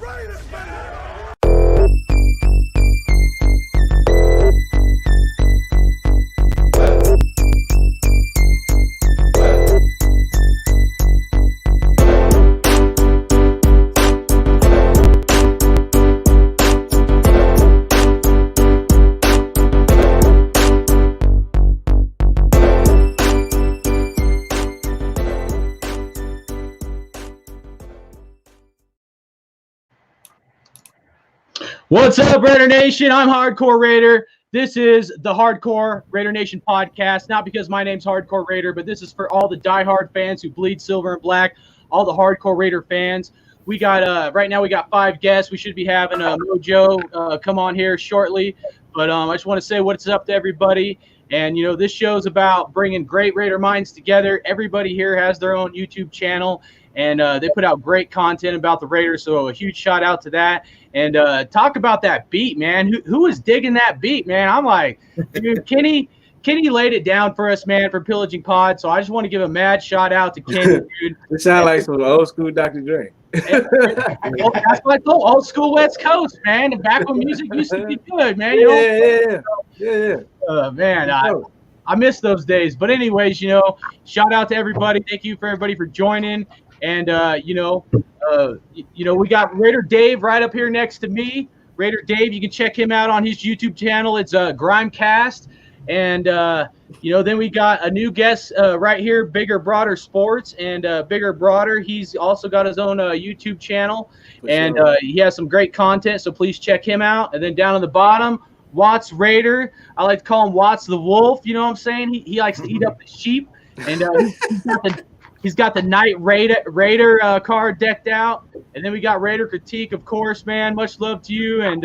WattsRaider, baby! What's up, Raider Nation? I'm Hardcore Raider. This is the Hardcore Raider Nation podcast. Not because my name's Hardcore Raider, but this is for all the diehard fans who bleed silver and black, all the Hardcore Raider fans. We got right now we got 5 guests. We should be having MoJo come on here shortly. But I just want to say what's up to everybody. And, you know, this show's about bringing great Raider minds together. Everybody here has their own YouTube channel, and they put out great content about the Raiders, so a huge shout out to that. And talk about that beat, man. Who is digging that beat, man? I'm like, dude, Kenny laid it down for us, man, for Pillaging Pod, so I just want to give a mad shout out to Kenny, dude. It sounds like some old school Dr. Dre. Well, that's like the old school West Coast, man. And back when music used to be good, man. Man, I miss those days. But anyways, you know, shout out to everybody. Thank you for everybody for joining. And you know, we got Raider Dave right up here next to me. Raider Dave, you can check him out on his YouTube channel. It's Grimecast. And you know, then we got a new guest right here, Bigger Broader Sports, and Bigger Broader. He's also got his own YouTube channel, and he has some great content. So please check him out. And then down on the bottom, WattsRaider. I like to call him Watts the Wolf. You know what I'm saying? He likes to eat up the sheep, and he's got the Night Raider card decked out. And then we got Raider Critique, of course, man. Much love to you. And,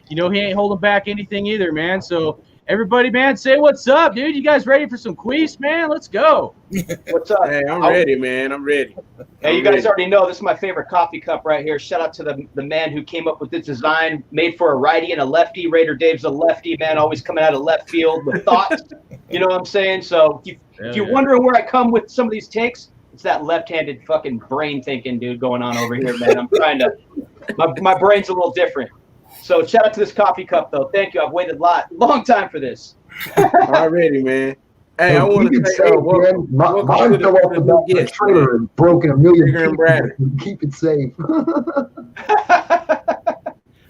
you know, he ain't holding back anything either, man. So, everybody, man, say what's up, dude. You guys ready for some quiz, man? Let's go. What's up? Hey, I'm ready, man. I'm ready. Hey, you guys already know this is my favorite coffee cup right here. Shout out to the man who came up with this design, made for a righty and a lefty. Raider Dave's a lefty, man, always coming out of left field with thoughts. You know what I'm saying? So, if you're wondering where I come with some of these takes, it's that left-handed fucking brain thinking dude going on over here, man. I'm trying to – my brain's a little different. So shout out to this coffee cup, though. Thank you. I've waited a long time for this. Already, man. Hey, I want to say, welcome to the trailer and broken a million pieces. Keep it safe.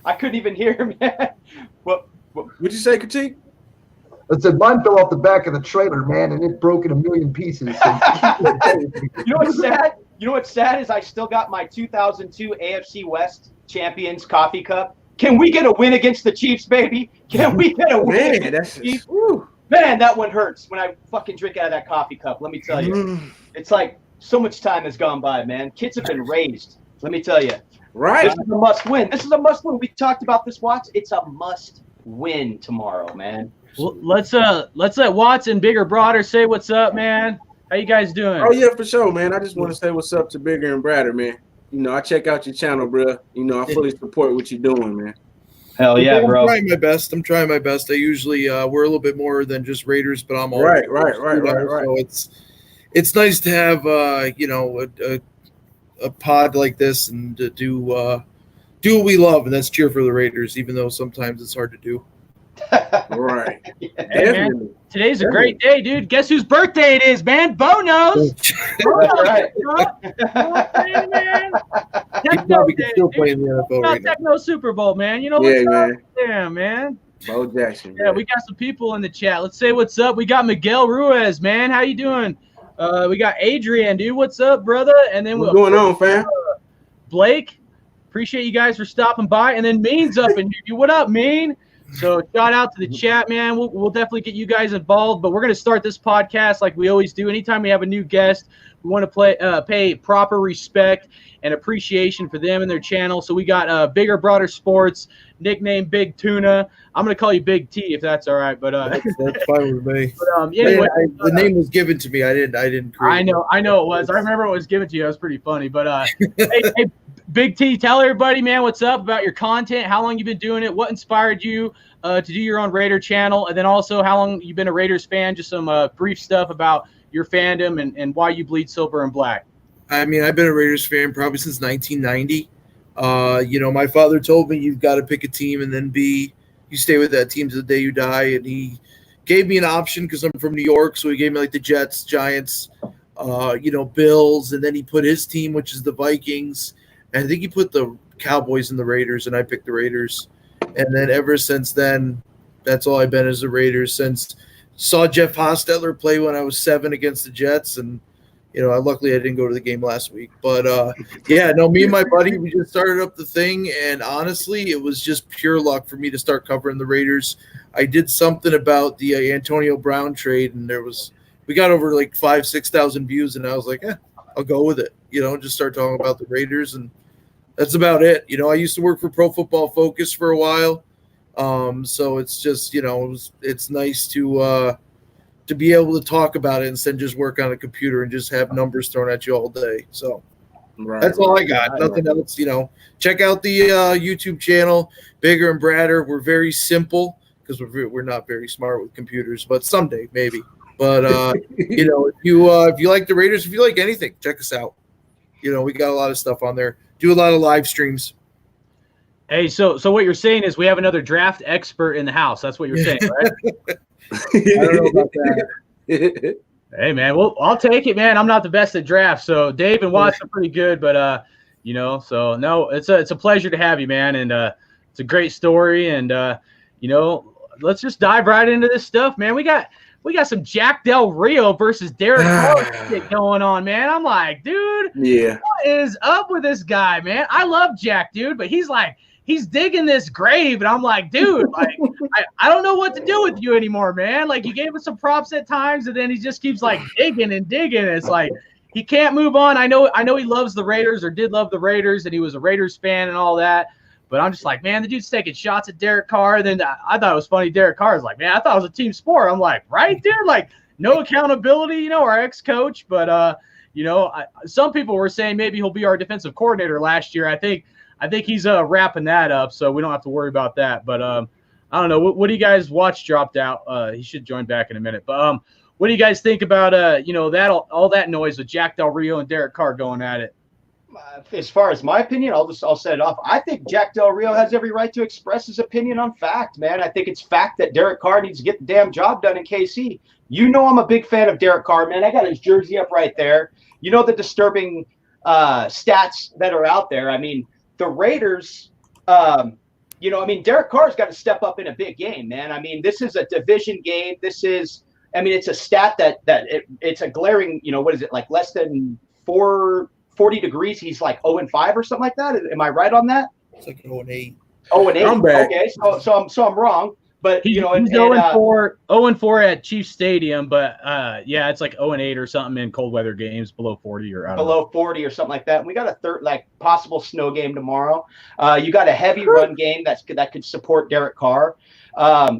I couldn't even hear, man. What'd you say, Critique? I said mine fell off the back of the trailer, man, and it broke in a million pieces. So You know what's sad? You know what's sad is I still got my 2002 AFC West Champions coffee cup. Can we get a win against the Chiefs, baby? Can we get a win against the Chiefs? Man, that one hurts when I fucking drink out of that coffee cup. Let me tell you. It's like so much time has gone by, man. Kids have been raised. Let me tell you. Right. This is a must win. This is a must win. We talked about this, Watts. It's a must win tomorrow, man. Well, let's let Watts and Bigger Broader say what's up, man. How you guys doing? Oh, yeah, for sure, man. I just want to say what's up to Bigger and Broader, man. You know, I check out your channel, bro. You know, I fully support what you're doing, man. Hell yeah, bro. I'm trying my best. I usually we're a little bit more than just Raiders, but I'm all right. So it's nice to have you know, a pod like this and to do what we love, and that's cheer for the Raiders, even though sometimes it's hard to do. Right. Hey, man, today's a great day, dude. Guess whose birthday it is, man? Bo knows. Right. Techno Day, still playing the NFL right now. Techno Super Bowl, man. You know what's up? Yeah, man. Bo Jackson. Yeah, we got some people in the chat. Let's say what's up. We got Miguel Ruiz, man. How you doing? We got Adrian, dude. What's up, brother? And then what's going on, fam? Blake. Appreciate you guys for stopping by. And then Mean's up in here. What up, Mean? So shout out to the chat, man. We'll definitely get you guys involved, but we're going to start this podcast like we always do. Anytime we have a new guest, we want to pay proper respect and appreciation for them and their channel. So we got Bigger Broader Sports, nickname Big Tuna. I'm going to call you Big T if that's all right. But that's fine with me. But, anyway, the name was given to me. I didn't create it. I know it was. I remember it was given to you. It was pretty funny. But hey, Big T, tell everybody, man, what's up about your content, how long you've been doing it, what inspired you to do your own Raider channel, and then also how long you've been a Raiders fan, just some brief stuff about your fandom and why you bleed silver and black. I mean, I've been a Raiders fan probably since 1990. My father told me you've got to pick a team and then you stay with that team to the day you die. And he gave me an option because I'm from New York. So he gave me like the Jets, Giants, Bills. And then he put his team, which is the Vikings. And I think he put the Cowboys and the Raiders, and I picked the Raiders. And then ever since then, that's all I've been as the Raiders. Since saw Jeff Hostetler play when I was 7 against the Jets. And, luckily I didn't go to the game last week. But, me and my buddy, we just started up the thing. And honestly, it was just pure luck for me to start covering the Raiders. I did something about the Antonio Brown trade, and we got over like 5,000-6,000 views. And I was like, I'll go with it, just start talking about the Raiders. And that's about it. I used to work for Pro Football Focus for a while. So it's just, it's nice to be able to talk about it instead of just work on a computer and just have numbers thrown at you all day. So that's all I got. Nothing else, check out the YouTube channel, Bigger and Bradder. We're very simple because we're not very smart with computers, but someday maybe. But, if you like the Raiders, if you like anything, check us out. We got a lot of stuff on there. Do a lot of live streams. Hey, so what you're saying is we have another draft expert in the house. That's what you're saying, right? I don't know about that. Hey, man, well, I'll take it, man. I'm not the best at drafts, so Dave and Watts are pretty good, but so no, it's a pleasure to have you, man, and it's a great story, and let's just dive right into this stuff, man. We got some Jack Del Rio versus Derek Carr shit going on, man. I'm like, dude, what is up with this guy, man? I love Jack, dude, but he's digging this grave, and I'm like, dude, like, I don't know what to do with you anymore, man. Like, you gave us some props at times, and then he just keeps like digging and digging. It's like he can't move on. I know he loves the Raiders or did love the Raiders, and he was a Raiders fan and all that. But I'm just like, man, the dude's taking shots at Derek Carr. And then I thought it was funny. Derek Carr is like, man, I thought it was a team sport. I'm like, right, dude? Like, no accountability, our ex-coach. But, some people were saying maybe he'll be our defensive coordinator last year. I think he's wrapping that up, so we don't have to worry about that. But I don't know. What do you guys watch dropped out? He should join back in a minute. But what do you guys think about, all that noise with Jack Del Rio and Derek Carr going at it? As far as my opinion, I'll set it off. I think Jack Del Rio has every right to express his opinion on fact, man. I think it's fact that Derek Carr needs to get the damn job done in KC. I'm a big fan of Derek Carr, man. I got his jersey up right there. The disturbing stats that are out there. I mean, the Raiders, Derek Carr's got to step up in a big game, man. I mean, this is a division game. It's a stat that it's a glaring, what is it, like less than 40 degrees, he's like 0-5 or something like that. Am I right on that? It's like 0-8. 0-8. I'm back. Okay, so I'm wrong. But he's 0-4 at Chiefs Stadium, but it's like 0-8 or something in cold weather games below 40 or below 40 or something like that. And we got a third possible snow game tomorrow. You got a heavy run game that could support Derek Carr.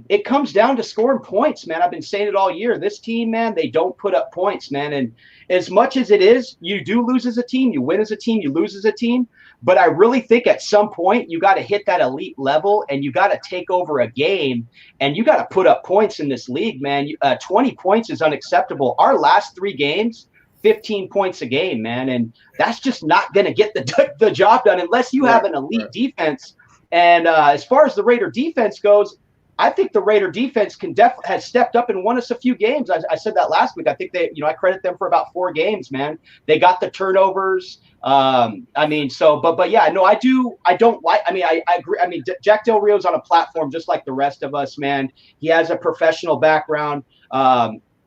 It comes down to scoring points, man. I've been saying it all year. This team, man, they don't put up points, man. And as much as it is, you do lose as a team, you win as a team, you lose as a team. But I really think at some point you got to hit that elite level and you got to take over a game and you got to put up points in this league, man. 20 points is unacceptable. Our last 3 games, 15 points a game, man. And that's just not going to get the job done unless you have an elite defense. And as far as the Raider defense goes, I think the Raider defense has stepped up and won us a few games. I said that last week. I think I credit them for about 4 games, man. They got the turnovers. I agree. Jack Del Rio's on a platform just like the rest of us, man. He has a professional background.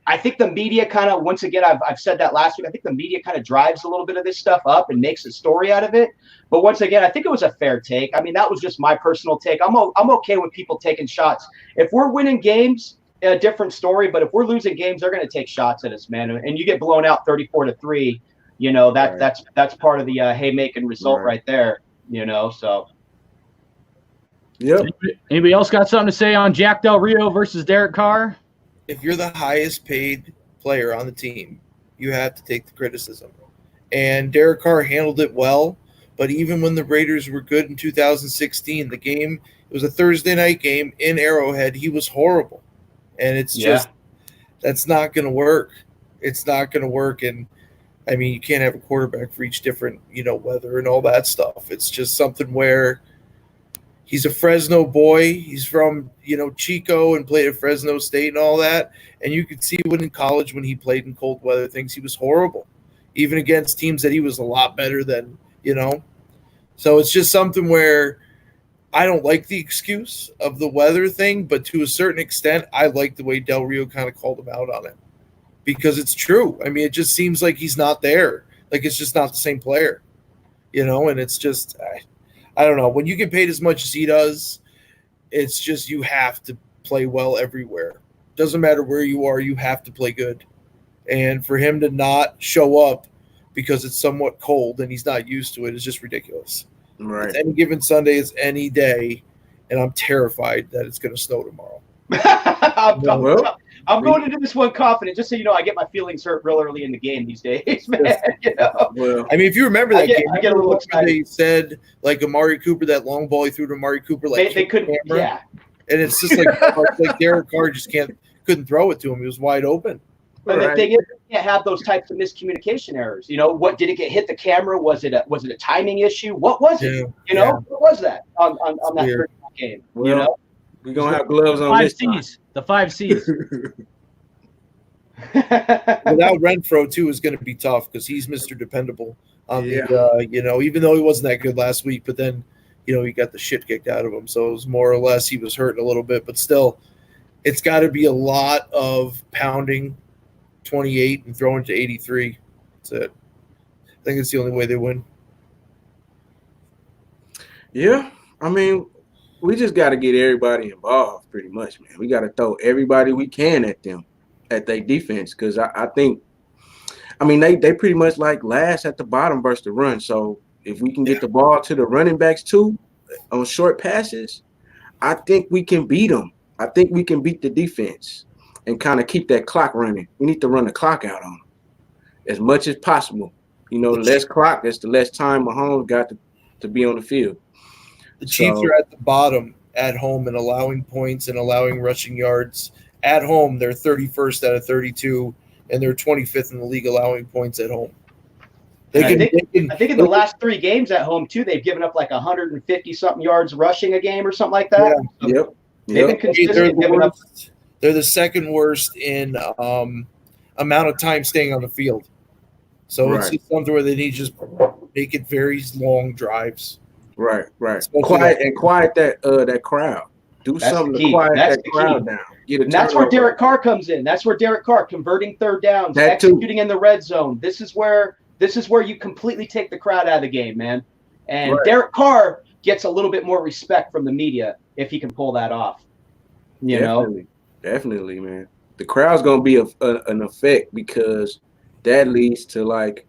I think the media kind of, once again, I've said that last week, I think the media kind of drives a little bit of this stuff up and makes a story out of it. But once again, I think it was a fair take. I mean, that was just my personal take. I'm okay with people taking shots. If we're winning games, a different story. But if we're losing games, they're going to take shots at us, man. And you get blown out 34-3. That's part of the haymaking result right there. So. Yep. Anybody else got something to say on Jack Del Rio versus Derek Carr? If you're the highest paid player on the team, you have to take the criticism. And Derek Carr handled it well, but even when the Raiders were good in 2016, the game, it was a Thursday night game in Arrowhead, he was horrible. And it's just, that's not going to work. It's not going to work. And I mean, you can't have a quarterback for each different, weather and all that stuff. It's just something where he's a Fresno boy. He's from, Chico and played at Fresno State and all that. And you could see when in college, when he played in cold weather things, he was horrible, even against teams that he was a lot better than, So it's just something where I don't like the excuse of the weather thing, but to a certain extent, I like the way Del Rio kind of called him out on it. Because it's true. I mean, it just seems like he's not there. Like it's just not the same player, and it's just, I don't know. When you get paid as much as he does, it's just you have to play well everywhere. Doesn't matter where you are, you have to play good. And for him to not show up because it's somewhat cold and he's not used to it is just ridiculous. Right. It's any given Sunday, it's any day, and I'm terrified that it's going to snow tomorrow. I'm going into this one confident, just so you know. I get my feelings hurt real early in the game these days, man. Well, I mean, if you remember that game, I get a little excited. They said like Amari Cooper, that long ball he threw to Amari Cooper, like they couldn't, yeah. And it's just like Derek Carr just couldn't throw it to him. He was wide open. But the thing is, you can't have those types of miscommunication errors. What did it get hit the camera? Was it a timing issue? What was it? What was that on that third game? Well, we're gonna have gloves on. The 5 C's. Without Renfro too is going to be tough because he's Mr. Dependable on the even though he wasn't that good last week, but then he got the shit kicked out of him, so it was more or less he was hurting a little bit, but still, it's got to be a lot of pounding 28 and throwing to 83. That's it. I think it's the only way they win. Yeah, I mean, we just got to get everybody involved, pretty much, man. We got to throw everybody we can at them, at their defense, because I think, they pretty much like last at the bottom versus the run. So if we can get the ball to the running backs too on short passes, I think we can beat them. I think we can beat the defense and kind of keep that clock running. We need to run the clock out on them as much as possible. The less clock, that's the less time Mahomes got to be on the field. The Chiefs are at the bottom at home and allowing points and allowing rushing yards. At home, they're 31st out of 32, and they're 25th in the league allowing points at home. I think in the last 3 games at home, too, they've given up like 150-something yards rushing a game or something like that. Yeah. Yep. They've been consistent giving up. They're the second worst in amount of time staying on the field. So it's just something where they need to just make it very long drives. Right. Quiet that crowd. Do something to quiet that crowd down. And that's where Derek Carr comes in. That's where Derek Carr converting third downs, executing in the red zone. This is where you completely take the crowd out of the game, man. And Derek Carr gets a little bit more respect from the media if he can pull that off. Definitely, man. The crowd's gonna be an effect because that leads to like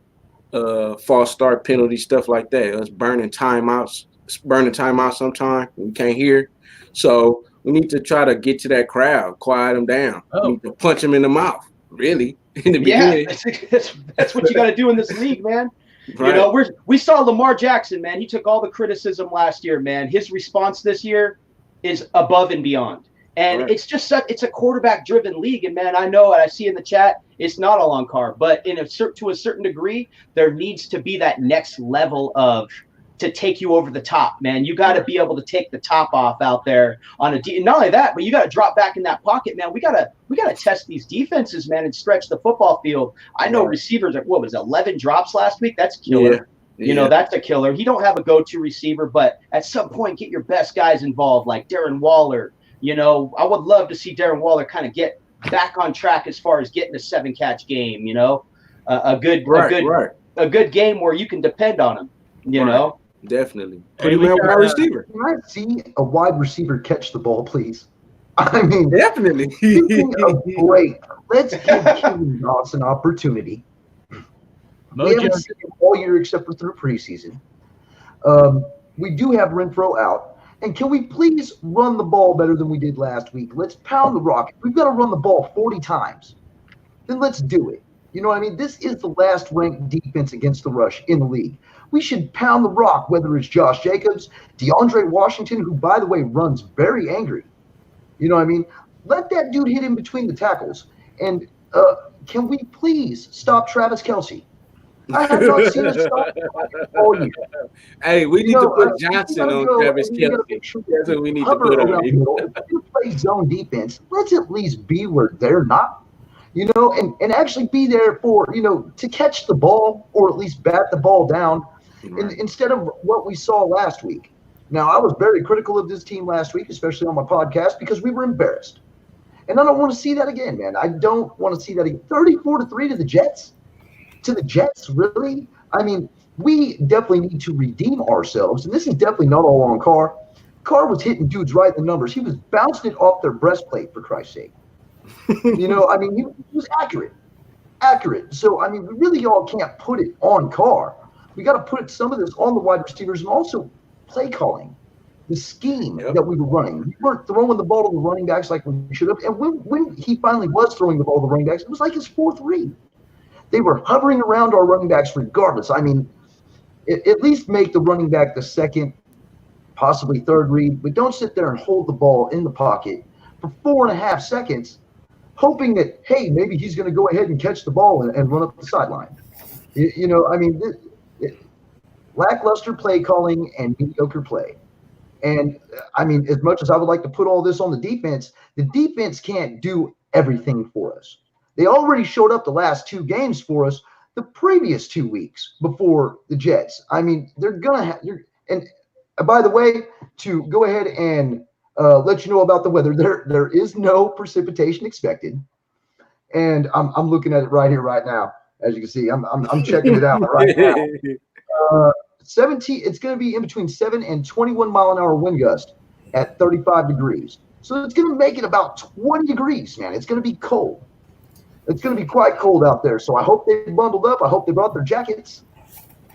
false start penalty, stuff like that. Us burning timeouts sometime we can't hear. So we need to try to get to that crowd, quiet them down. We need to punch them in the mouth, really, in the beginning. That's what you got to do in this league, man. Right. We saw Lamar Jackson, man. He took all the criticism last year, man. His response this year is above and beyond. And it's just it's a quarterback-driven league. And, man, I know, and I see in the chat, it's not all on Carr. But to a certain degree, there needs to be that next level to take you over the top, man. You got to be able to take the top off out there on a not only that, but you got to drop back in that pocket, man. We got to test these defenses, man, and stretch the football field. I know receivers what was it, 11 drops last week? That's killer. Yeah. That's a killer. He don't have a go-to receiver, but at some point get your best guys involved, like Darren Waller. I would love to see Darren Waller kind of get back on track as far as getting a 7-catch game. A good game where you can depend on him. You know. Definitely. Pretty well wide receiver. Can I see a wide receiver catch the ball, please? I mean, definitely. Great. Let's give Keenan Moss an opportunity. We haven't seen him all year except for through preseason. We do have Renfro out. And can we please run the ball better than we did last week? Let's pound the rock. If we've got to run the ball 40 times, then let's do it. You know what I mean? This is the last ranked defense against the rush in the league. We should pound the rock, whether it's Josh Jacobs, DeAndre Washington, who, by the way, runs very angry. You know what I mean? Let that dude hit in between the tackles. And can we please stop Travis Kelce? I have not seen a stop all year. Hey, we need to put Johnson on Travis Kelce. That's what we need to put on him. If you play zone defense, let's at least be where they're not. And actually be there for, to catch the ball or at least bat the ball down instead of what we saw last week. Now, I was very critical of this team last week, especially on my podcast, because we were embarrassed. And I don't want to see that again, man. I don't want to see that again. 34-3 to the Jets? To the Jets, really? I mean, we definitely need to redeem ourselves. And this is definitely not all on Carr. Carr was hitting dudes right in the numbers. He was bouncing it off their breastplate, for Christ's sake. He was accurate. So, I mean, we really all can't put it on Carr. We got to put some of this on the wide receivers and also play calling, the scheme that we were running. We weren't throwing the ball to the running backs like we should have. And when he finally was throwing the ball to the running backs, it was like his fourth read. They were hovering around our running backs regardless. I mean, at least make the running back the second, possibly third read, but don't sit there and hold the ball in the pocket for 4.5 seconds, hoping that, hey, maybe he's going to go ahead and catch the ball and run up the sideline. Lackluster play calling and mediocre play. And, I mean, as much as I would like to put all this on the defense can't do everything for us. They already showed up the last 2 games for us the previous 2 weeks before the Jets. I mean, they're going to have – and by the way, to go ahead and let you know about the weather, there is no precipitation expected. And I'm looking at it right here, right now. As you can see, I'm checking it out right now. 17. It's going to be in between 7 and 21 mile an hour wind gust at 35 degrees. So it's going to make it about 20 degrees, man. It's going to be cold. It's going to be quite cold out there. So I hope they bundled up. I hope they brought their jackets.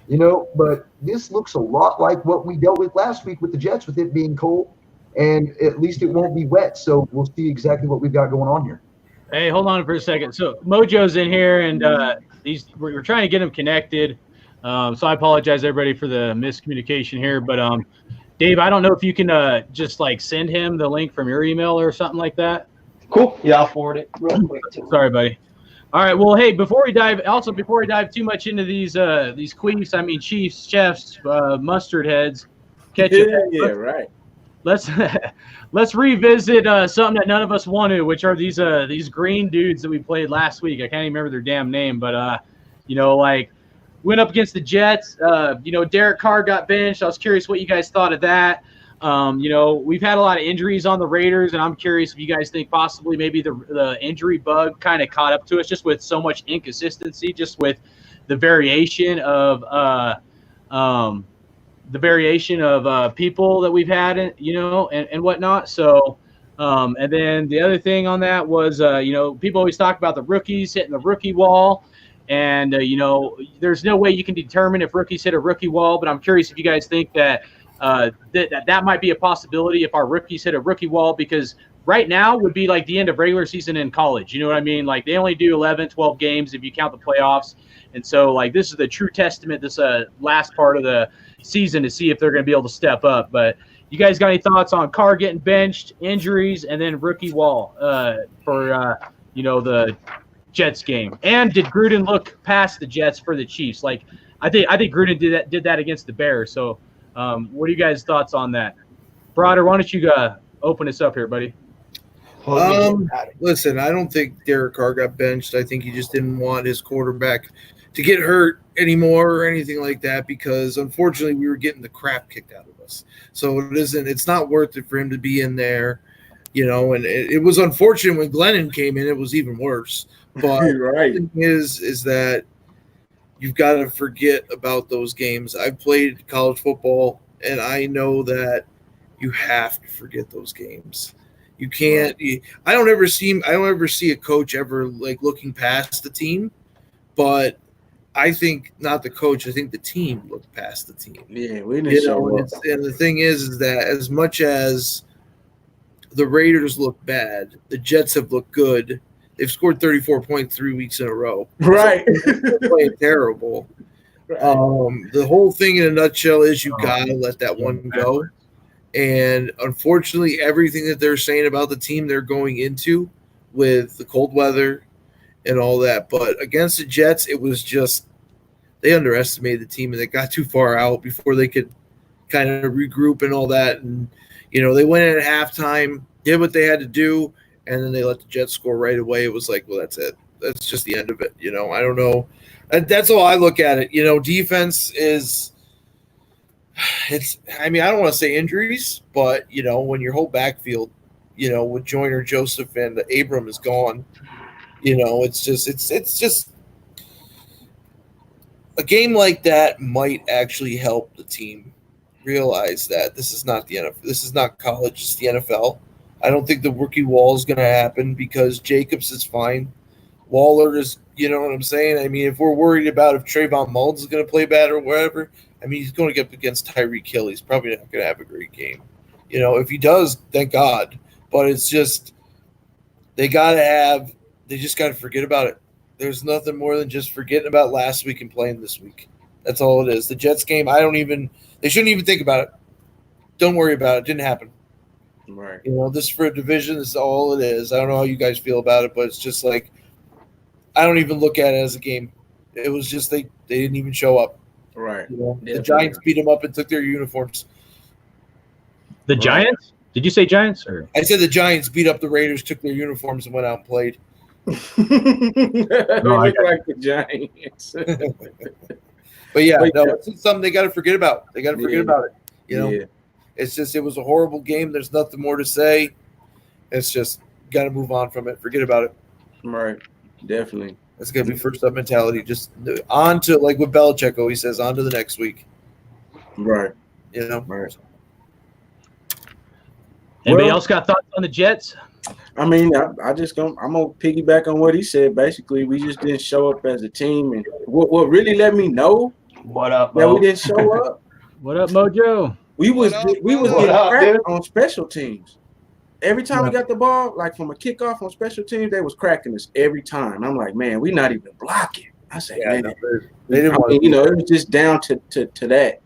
But this looks a lot like what we dealt with last week with the Jets, with it being cold, and at least it won't be wet. So we'll see exactly what we've got going on here. Hey, hold on for a second. So MoJo's in here, and we're trying to get him connected. So I apologize, everybody, for the miscommunication here. But Dave, I don't know if you can just send him the link from your email or something like that. Cool. Yeah, I'll forward it real quick. Sorry, buddy. All right. Well, hey, before we dive too much into these queefs, I mean Chiefs, chefs, mustard heads, ketchup. Yeah, right. Let's revisit something that none of us want to, which are these green dudes that we played last week. I can't even remember their damn name, but went up against the Jets. Derek Carr got benched. I was curious what you guys thought of that. We've had a lot of injuries on the Raiders, and I'm curious if you guys think possibly maybe the injury bug kind of caught up to us just with so much inconsistency, just with the variation of people that we've had, and whatnot. So, and then the other thing on that was, people always talk about the rookies hitting the rookie wall. And, there's no way you can determine if rookies hit a rookie wall, but I'm curious if you guys think that that might be a possibility if our rookies hit a rookie wall, because right now would be like the end of regular season in college. You know what I mean? Like they only do 11, 12 games if you count the playoffs. And so this is the true testament, this last part of the season, to see if they're going to be able to step up. But you guys got any thoughts on Carr getting benched, injuries, and then rookie wall for the Jets game? And did Gruden look past the Jets for the Chiefs? I think Gruden did that against the Bears. So what are you guys' thoughts on that? Broader, why don't you open us up here, buddy? Listen, I don't think Derek Carr got benched. I think he just didn't want his quarterback to get hurt anymore or anything like that, because unfortunately we were getting the crap kicked out of us. So it's not worth it for him to be in there, and it was unfortunate when Glennon came in, it was even worse. But right. The thing is that you've got to forget about those games. I've played college football, and I know that you have to forget those games. You can't. I don't ever see a coach ever looking past the team, but I think not the coach. I think the team looked past the team. Yeah, we didn't show up. And the thing is that as much as the Raiders look bad, the Jets have looked good. They've scored 34 points 3 weeks in a row. Right. They're playing terrible. Right. The whole thing in a nutshell is you got to let that one go. And unfortunately, everything that they're saying about the team they're going into with the cold weather and all that. But against the Jets, it was just they underestimated the team and they got too far out before they could kind of regroup and all that. And, they went in at halftime, did what they had to do, and then they let the Jets score right away. It was like, well, that's it. That's just the end of it. I don't know. That's all I look at it. Defense is I don't want to say injuries, but, when your whole backfield, with Joyner, Joseph, and Abram is gone, it's just a game like that might actually help the team realize that this is not the NFL. This is not college. It's the NFL. I don't think the rookie wall is going to happen because Jacobs is fine. Waller is, you know what I'm saying? I mean, if we're worried about if Trayvon Mullins is going to play bad or whatever, I mean, he's going to get up against Tyreek Hill. He's probably not going to have a great game. If he does, thank God. But it's just they just got to forget about it. There's nothing more than just forgetting about last week and playing this week. That's all it is. The Jets game, they shouldn't even think about it. Don't worry about it. It didn't happen. Right. This for a division is all it is. I don't know how you guys feel about it, but it's just like I don't even look at it as a game. It was just they didn't even show up. Right. The Giants beat them up and took their uniforms. The Giants? Did you say Giants? Or I said the Giants beat up the Raiders, took their uniforms, and went out and played. They look like the Giants. But it's something they got to forget about. They got to forget about it. It's just it was a horrible game. There's nothing more to say. It's just got to move on from it. Forget about it. Right. Definitely. That's gonna be first up mentality. Just on to, like what Belichick always says, on to the next week. Right. Right. Anybody else got thoughts on the Jets? I mean, I'm gonna piggyback on what he said. Basically, we just didn't show up as a team, and what really let me know what up, that we didn't show up. What up, Mojo? We was getting cracked on special teams. Every time we got the ball, like from a kickoff on special teams, they was cracking us every time. I'm like, man, we're not even blocking. I say, man, they didn't want it was just down to that,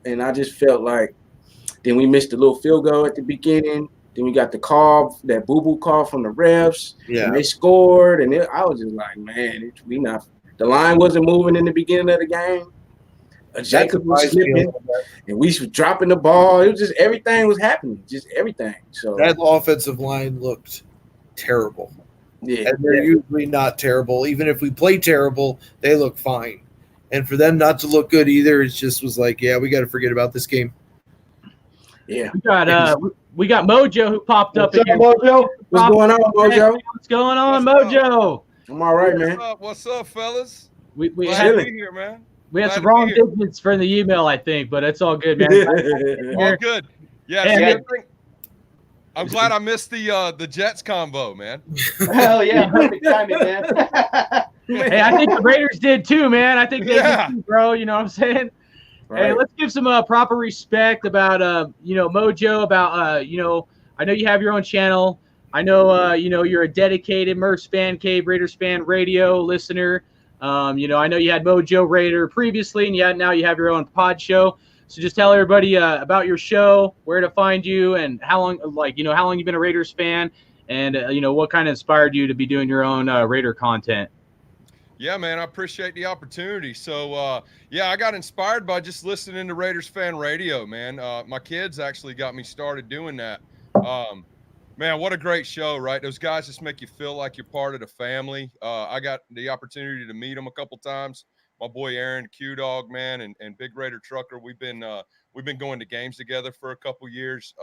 and I just felt like then we missed a little field goal at the beginning. Then we got the call, that boo-boo call from the refs. Yeah. And they scored, and I was just like, man, the line wasn't moving in the beginning of the game. Jacob was slipping, and we was dropping the ball. It was just everything was happening, just everything. So that offensive line looked terrible. Yeah, and they're usually not terrible. Even if we play terrible, they look fine. And for them not to look good either, it just was like, yeah, we got to forget about this game. Yeah, we got MoJo who popped up. What's up, MoJo? What's going on, MoJo? What's going on, MoJo? I'm all right, man. What's up, fellas? We had to be here, man. We had some wrong digits for the email, I think, but it's all good, man. All good. Yeah. I'm glad I missed the Jets combo, man. Hell yeah, perfect timing, man. Hey, I think the Raiders did too, man. I think they did too, bro. You know what I'm saying? Right. Hey, let's give some proper respect about MoJo. About I know you have your own channel. I know you're a dedicated Murph's Fan Cave, Raiders Fan Radio listener. I know you had MoJo Raider previously, and now you have your own PODSHOW. So just tell everybody about your show, where to find you, and how long you've been a Raiders fan, and what kind of inspired you to be doing your own Raider content. Yeah, man, I appreciate the opportunity. So, I got inspired by just listening to Raiders Fan Radio, man. My kids actually got me started doing that. Man, what a great show, right? Those guys just make you feel like you're part of the family. I got the opportunity to meet them a couple times. My boy Aaron, Q-Dog, man, and Big Raider Trucker. We've been going to games together for a couple years.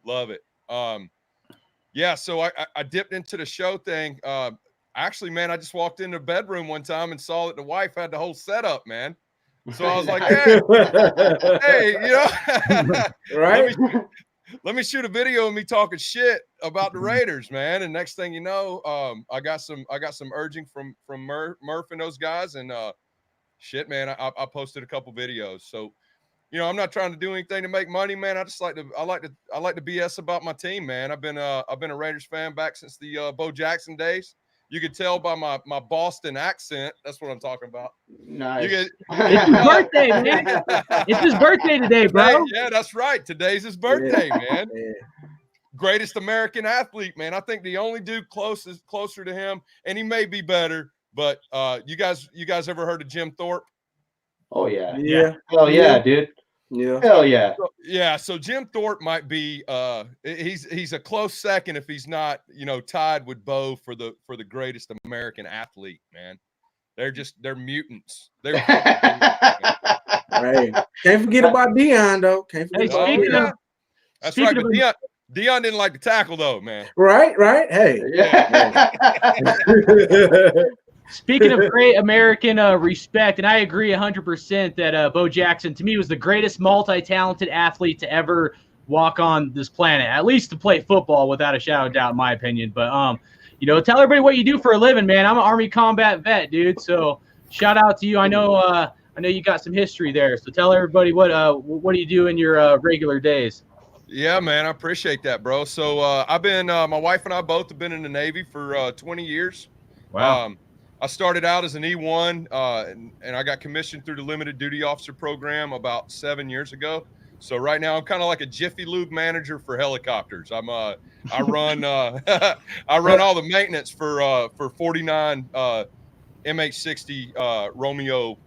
Love it. So I dipped into the show thing. Actually, man, I just walked into the bedroom one time and saw that the wife had the whole setup, man. So I was like, hey, right? Let me shoot a video of me talking shit about the Raiders, man. And next thing you know, I got some urging from Murph and those guys, and shit, man, I posted a couple videos. So, I'm not trying to do anything to make money, man. I like to BS about my team, man. I've been a Raiders fan back since the Bo Jackson days. You could tell by my Boston accent. That's what I'm talking about. Nice. It's his birthday, man. It's his birthday today, bro. Yeah, that's right. Today's his birthday, man. Yeah. Greatest American athlete, man. I think the only dude closer to him, and he may be better, But you guys ever heard of Jim Thorpe? Oh yeah. Yeah. Hell yeah, dude. Yeah. Hell yeah. So Jim Thorpe might be he's a close second if he's not, tied with Bo for the greatest American athlete, man. They're mutants. They're Right. Can't forget about Deion though. Can't forget about Deion. That's right. But Deion didn't like to tackle though, man. Right. Hey. Speaking of great American respect, and I agree 100% that Bo Jackson, to me, was the greatest multi-talented athlete to ever walk on this planet, at least to play football, without a shadow of doubt, in my opinion. But, tell everybody what you do for a living, man. I'm an Army combat vet, dude, so shout out to you. I know you got some history there, so tell everybody what do you do in your regular days. Yeah, man, I appreciate that, bro. So I've been my wife and I both have been in the Navy for 20 years. Wow. I started out as an E1, and I got commissioned through the limited duty officer program about 7 years ago. So right now I'm kind of like a Jiffy Lube manager for helicopters. I run I run all the maintenance for 49 MH-60 Romeo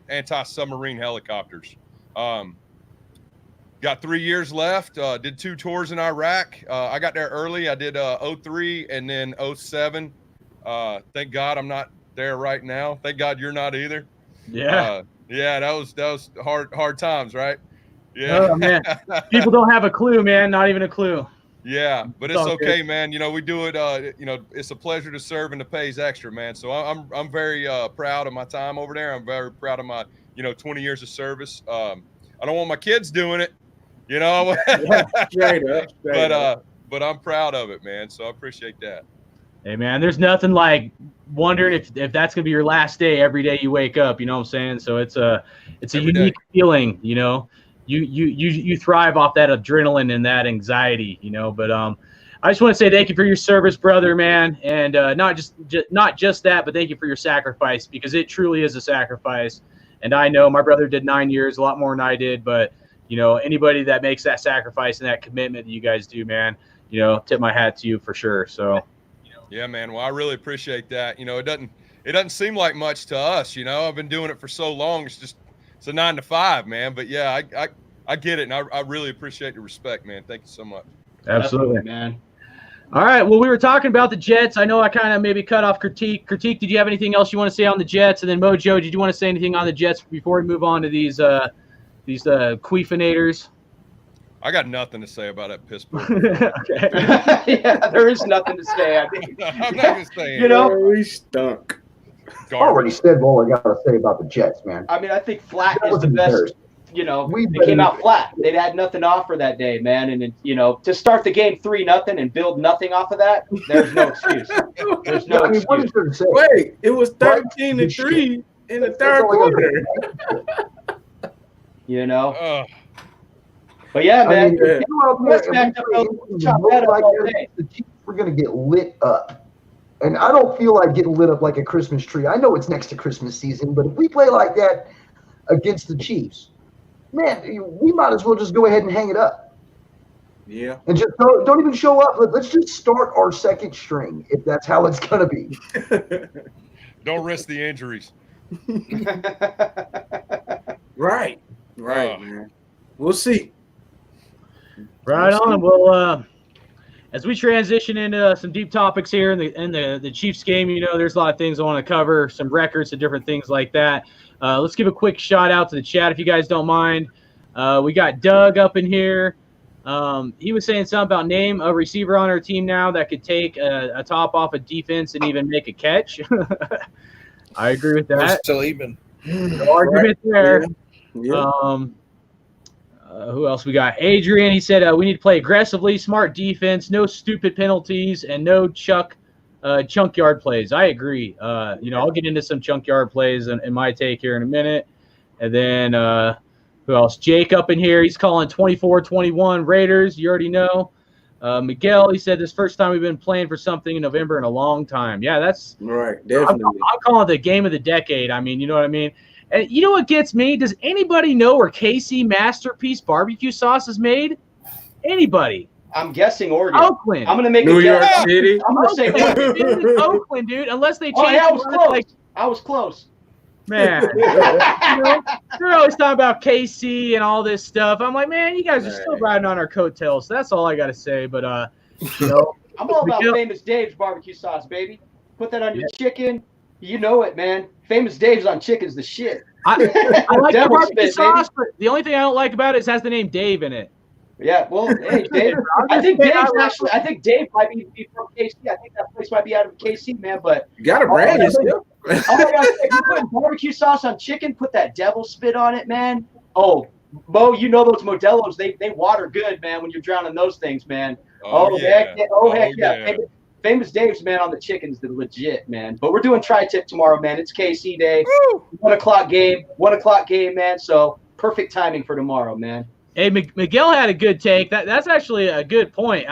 anti-submarine helicopters. Got 3 years left. Did 2 tours in Iraq. I got there early. I did 03 and then 07. Thank God I'm not there right now. Thank God you're not either. Yeah. That was hard times, right? Yeah. Oh, man. People don't have a clue, man. Not even a clue. Yeah, but it's okay, man. We do it. It's a pleasure to serve, and the pay's extra, man. So I'm very proud of my time over there. I'm very proud of my 20 years of service. I don't want my kids doing it, Straight up. But I'm proud of it, man. So I appreciate that. Hey, man, there's nothing like wondering if that's going to be your last day every day you wake up, you know what I'm saying? So it's a unique feeling, You thrive off that adrenaline and that anxiety, but I just want to say thank you for your service, brother, man, and not just that, but thank you for your sacrifice, because it truly is a sacrifice. And I know my brother did 9 years, a lot more than I did, but anybody that makes that sacrifice and that commitment that you guys do, man, tip my hat to you for sure. So yeah, man. Well, I really appreciate that. It doesn't seem like much to us, I've been doing it for so long. It's a 9 to 5, man. But yeah, I get it, and I really appreciate the respect, man. Thank you so much. Absolutely, man. All right. Well, we were talking about the Jets. I know I kind of maybe cut off Critique. Critique, did you have anything else you want to say on the Jets? And then Mojo, did you want to say anything on the Jets before we move on to these Queefinators? I got nothing to say about that piss poor. Okay. Yeah, there is nothing to say. I mean, I'm not gonna say it. We stunk. I already said all I got to say about the Jets, man. I mean, I think flat That is was the best. embarrassing. They came out flat. They had nothing to offer that day, man. And to start the game 3-0 and build nothing off of that, there's no excuse. There's no excuse. What is there to say? Wait, it was 13-3 in the third quarter. But yeah, man. The Chiefs were going to get lit up. And I don't feel like getting lit up like a Christmas tree. I know it's next to Christmas season, but if we play like that against the Chiefs, man, we might as well just go ahead and hang it up. Yeah. And just don't even show up. Let's just start our second string if that's how it's going to be. Don't risk the injuries. Right, man. We'll see. Right on. Well, as we transition into some deep topics here in the Chiefs game, there's a lot of things I want to cover, some records and different things like that. Let's give a quick shout out to the chat if you guys don't mind. We got Doug up in here. He was saying something about name a receiver on our team now that could take a top off a defense and even make a catch. I agree with that. Still even. No argument there. Yeah. Who else we got? Adrian, he said we need to play aggressively, smart defense, no stupid penalties, and no chunk yard plays. I agree. I'll get into some chunk yard plays in my take here in a minute. And then who else? Jake up in here. He's calling 24-21 Raiders. You already know. Miguel, he said this first time we've been playing for something in November in a long time. Yeah, that's right. Definitely. I'm calling it the game of the decade. I mean, you know what I mean? And you know what gets me? Does anybody know where KC Masterpiece barbecue sauce is made? Anybody? I'm guessing Oregon. Oakland. I'm gonna make New a York guess. City. I'm gonna say Oregon. Dude, Oakland, dude. Unless they change. Oh, yeah, I was the close. like, I was close. man. They're always talking about KC and all this stuff. I'm like, man, you guys are still riding on our coattails. So that's all I got to say. But you know, I'm all about Miguel- Famous Dave's barbecue sauce, baby. Put that on your chicken. You know it, man. Famous Dave's on chicken's the shit. I like the Devil barbecue spit, sauce, but the only thing I don't like about it is it has the name Dave in it. Yeah, well, hey, Dave. I think Dave might be from KC. I think that place might be out of KC, man. But You got to brand yourself. oh my God, if you put barbecue sauce on chicken, put that devil spit on it, man. Oh, Mo, you know those Modelos, they water good, man, when you're drowning those things, man. Heck yeah. Famous Dave's, man, on the chicken's the legit, man. But we're doing tri-tip tomorrow, man. It's KC Day. 1 o'clock game. 1 o'clock game, man. So perfect timing for tomorrow, man. Hey, Miguel had a good take. That's actually a good point.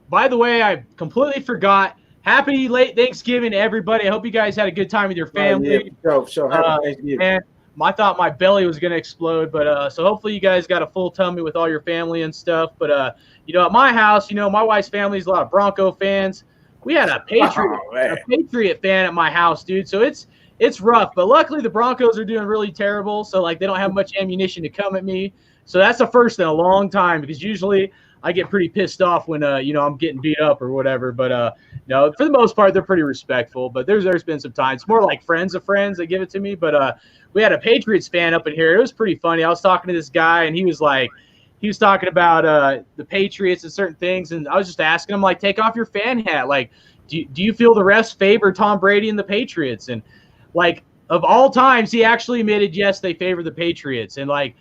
By the way, I completely forgot. Happy late Thanksgiving to everybody. I hope you guys had a good time with your family. Sure. Happy Thanksgiving. And I thought my belly was going to explode, but so hopefully you guys got a full tummy with all your family and stuff. But you know, at my house, you know, my wife's family is a lot of Bronco fans. We had a Patriot fan at my house, dude. So it's rough, but luckily the Broncos are doing really terrible. So like they don't have much ammunition to come at me. So that's the first in a long time because usually I get pretty pissed off when you know, I'm getting beat up or whatever. But no, for the most part they're pretty respectful. But there's been some times more like friends of friends that give it to me. But we had a Patriots fan up in here. It was pretty funny. I was talking to this guy and he was talking about the Patriots and certain things, and I was just asking him like, take off your fan hat. Like, do you feel the refs favor Tom Brady and the Patriots? And like, of all times, he actually admitted, yes, they favor the Patriots. And like,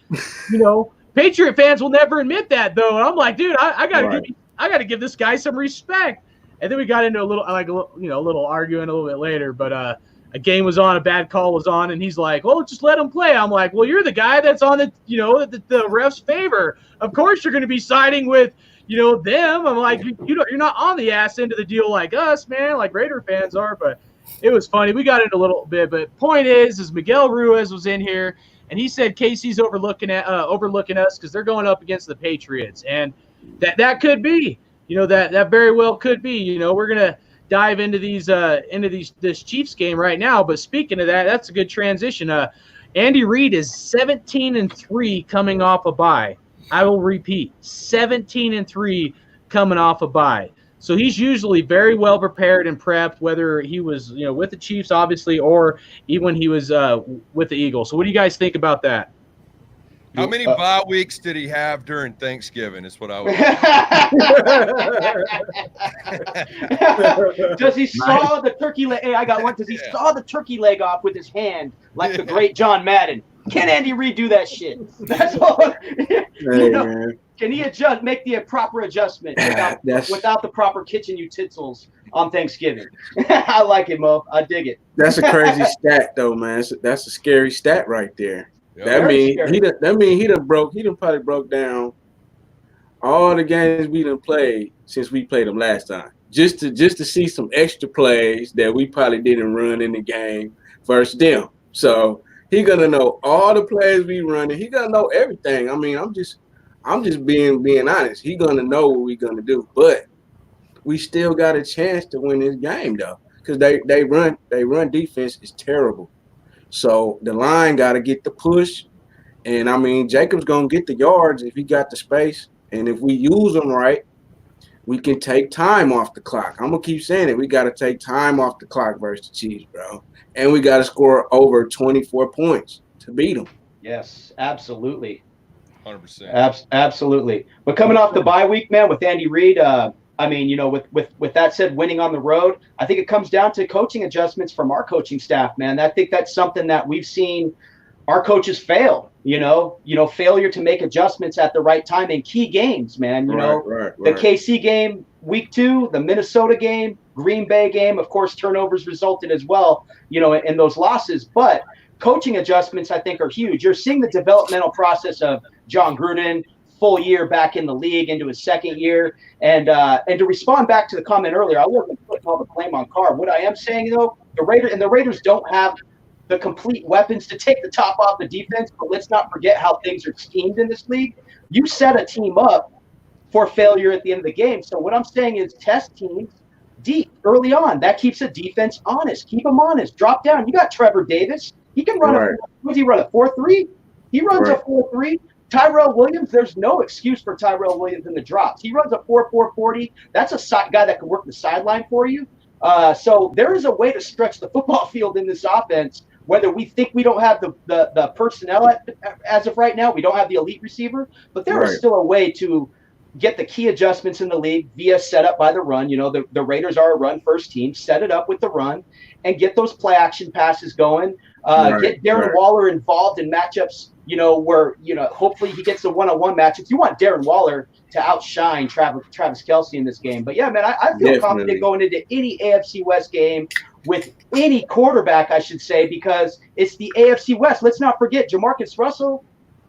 you know, Patriot fans will never admit that though. And I'm like, dude, I gotta give this guy some respect. And then we got into a little arguing a little bit later, but a game was on, a bad call was on, and he's like, well, just let him play. I'm like, well, you're the guy that's on the refs favor. Of course you're going to be siding with, you know, them. I'm like, you're not on the ass end of the deal like us, man, like Raider fans are. But it was funny. We got into a little bit, but point is Miguel Ruiz was in here, and he said KC's overlooking us because they're going up against the Patriots, and that could be, you know, that very well could be. You know, we're gonna dive into this Chiefs game right now. But speaking of that, that's a good transition. Andy Reid is 17-3 coming off a bye. I will repeat, 17-3 coming off a bye. So he's usually very well prepared and prepped, whether he was, you know, with the Chiefs, obviously, or even when he was with the Eagles. So what do you guys think about that? How many bye weeks did he have during Thanksgiving is what I would Does he saw the turkey leg? Hey, I got one. Does he saw the turkey leg off with his hand like the great John Madden? Can Andy Reid do that shit? That's all. You know, can he make the proper adjustment without the proper kitchen utensils on Thanksgiving? I like it, Mo. I dig it. That's a crazy stat, though, man. That's a scary stat right there. Yep. That mean he done probably broke down all the games we done played since we played them last time. Just to see some extra plays that we probably didn't run in the game versus them. So he gonna know all the plays we running. He gonna know everything. I mean, I'm just being honest. He gonna know what we gonna do, but we still got a chance to win this game though, because they run defense is terrible. So the line got to get the push, and I mean Jacob's gonna get the yards if he got the space, and if we use them right, we can take time off the clock. I'm gonna keep saying it. We got to take time off the clock versus the Chiefs, bro, and we got to score over 24 points to beat them. Yes, absolutely. 100%. Absolutely. But coming off the bye week, man, with Andy Reid, I mean, you know, with that said, winning on the road, I think it comes down to coaching adjustments from our coaching staff, man. I think that's something that we've seen our coaches fail, you know, failure to make adjustments at the right time in key games, man. You know, the KC game, week 2, the Minnesota game, Green Bay game, of course, turnovers resulted as well, you know, in those losses. But coaching adjustments, I think, are huge. You're seeing the developmental process of John Gruden, full year back in the league into his second year. And to respond back to the comment earlier, I wasn't putting all the blame on Carr. What I am saying, though, the Raiders don't have the complete weapons to take the top off the defense, but let's not forget how things are schemed in this league. You set a team up for failure at the end of the game. So what I'm saying is test teams deep early on. That keeps a defense honest. Keep them honest. Drop down. You got Trevor Davis. He can run does he run a 4-3? He runs a 4-3. Tyrell Williams, there's no excuse for Tyrell Williams in the drops. He runs a 4-4-40. That's a guy that can work the sideline for you. So there is a way to stretch the football field in this offense, whether we think we don't have the personnel as of right now, we don't have the elite receiver, but there is still a way to get the key adjustments in the league via setup by the run. You know, the Raiders are a run-first team. Set it up with the run and get those play-action passes going. Get Darren Waller involved in matchups, you know, where, you know, hopefully he gets the one-on-one matchups. You want Darren Waller to outshine Travis Kelce in this game. But, yeah, man, I feel confident going into any AFC West game with any quarterback, I should say, because it's the AFC West. Let's not forget Jamarcus Russell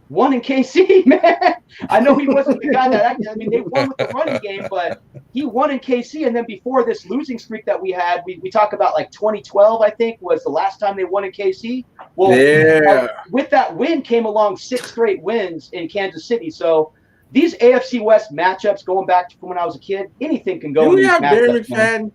won in KC, man. I know he wasn't the guy that – I mean, they won with the running game, but he won in KC. And then before this losing streak that we had, we talk about like 2012, I think, was the last time they won in KC. Well, with that win came along 6 straight wins in Kansas City. So these AFC West matchups, going back to from when I was a kid, anything can go in these matchups. Man.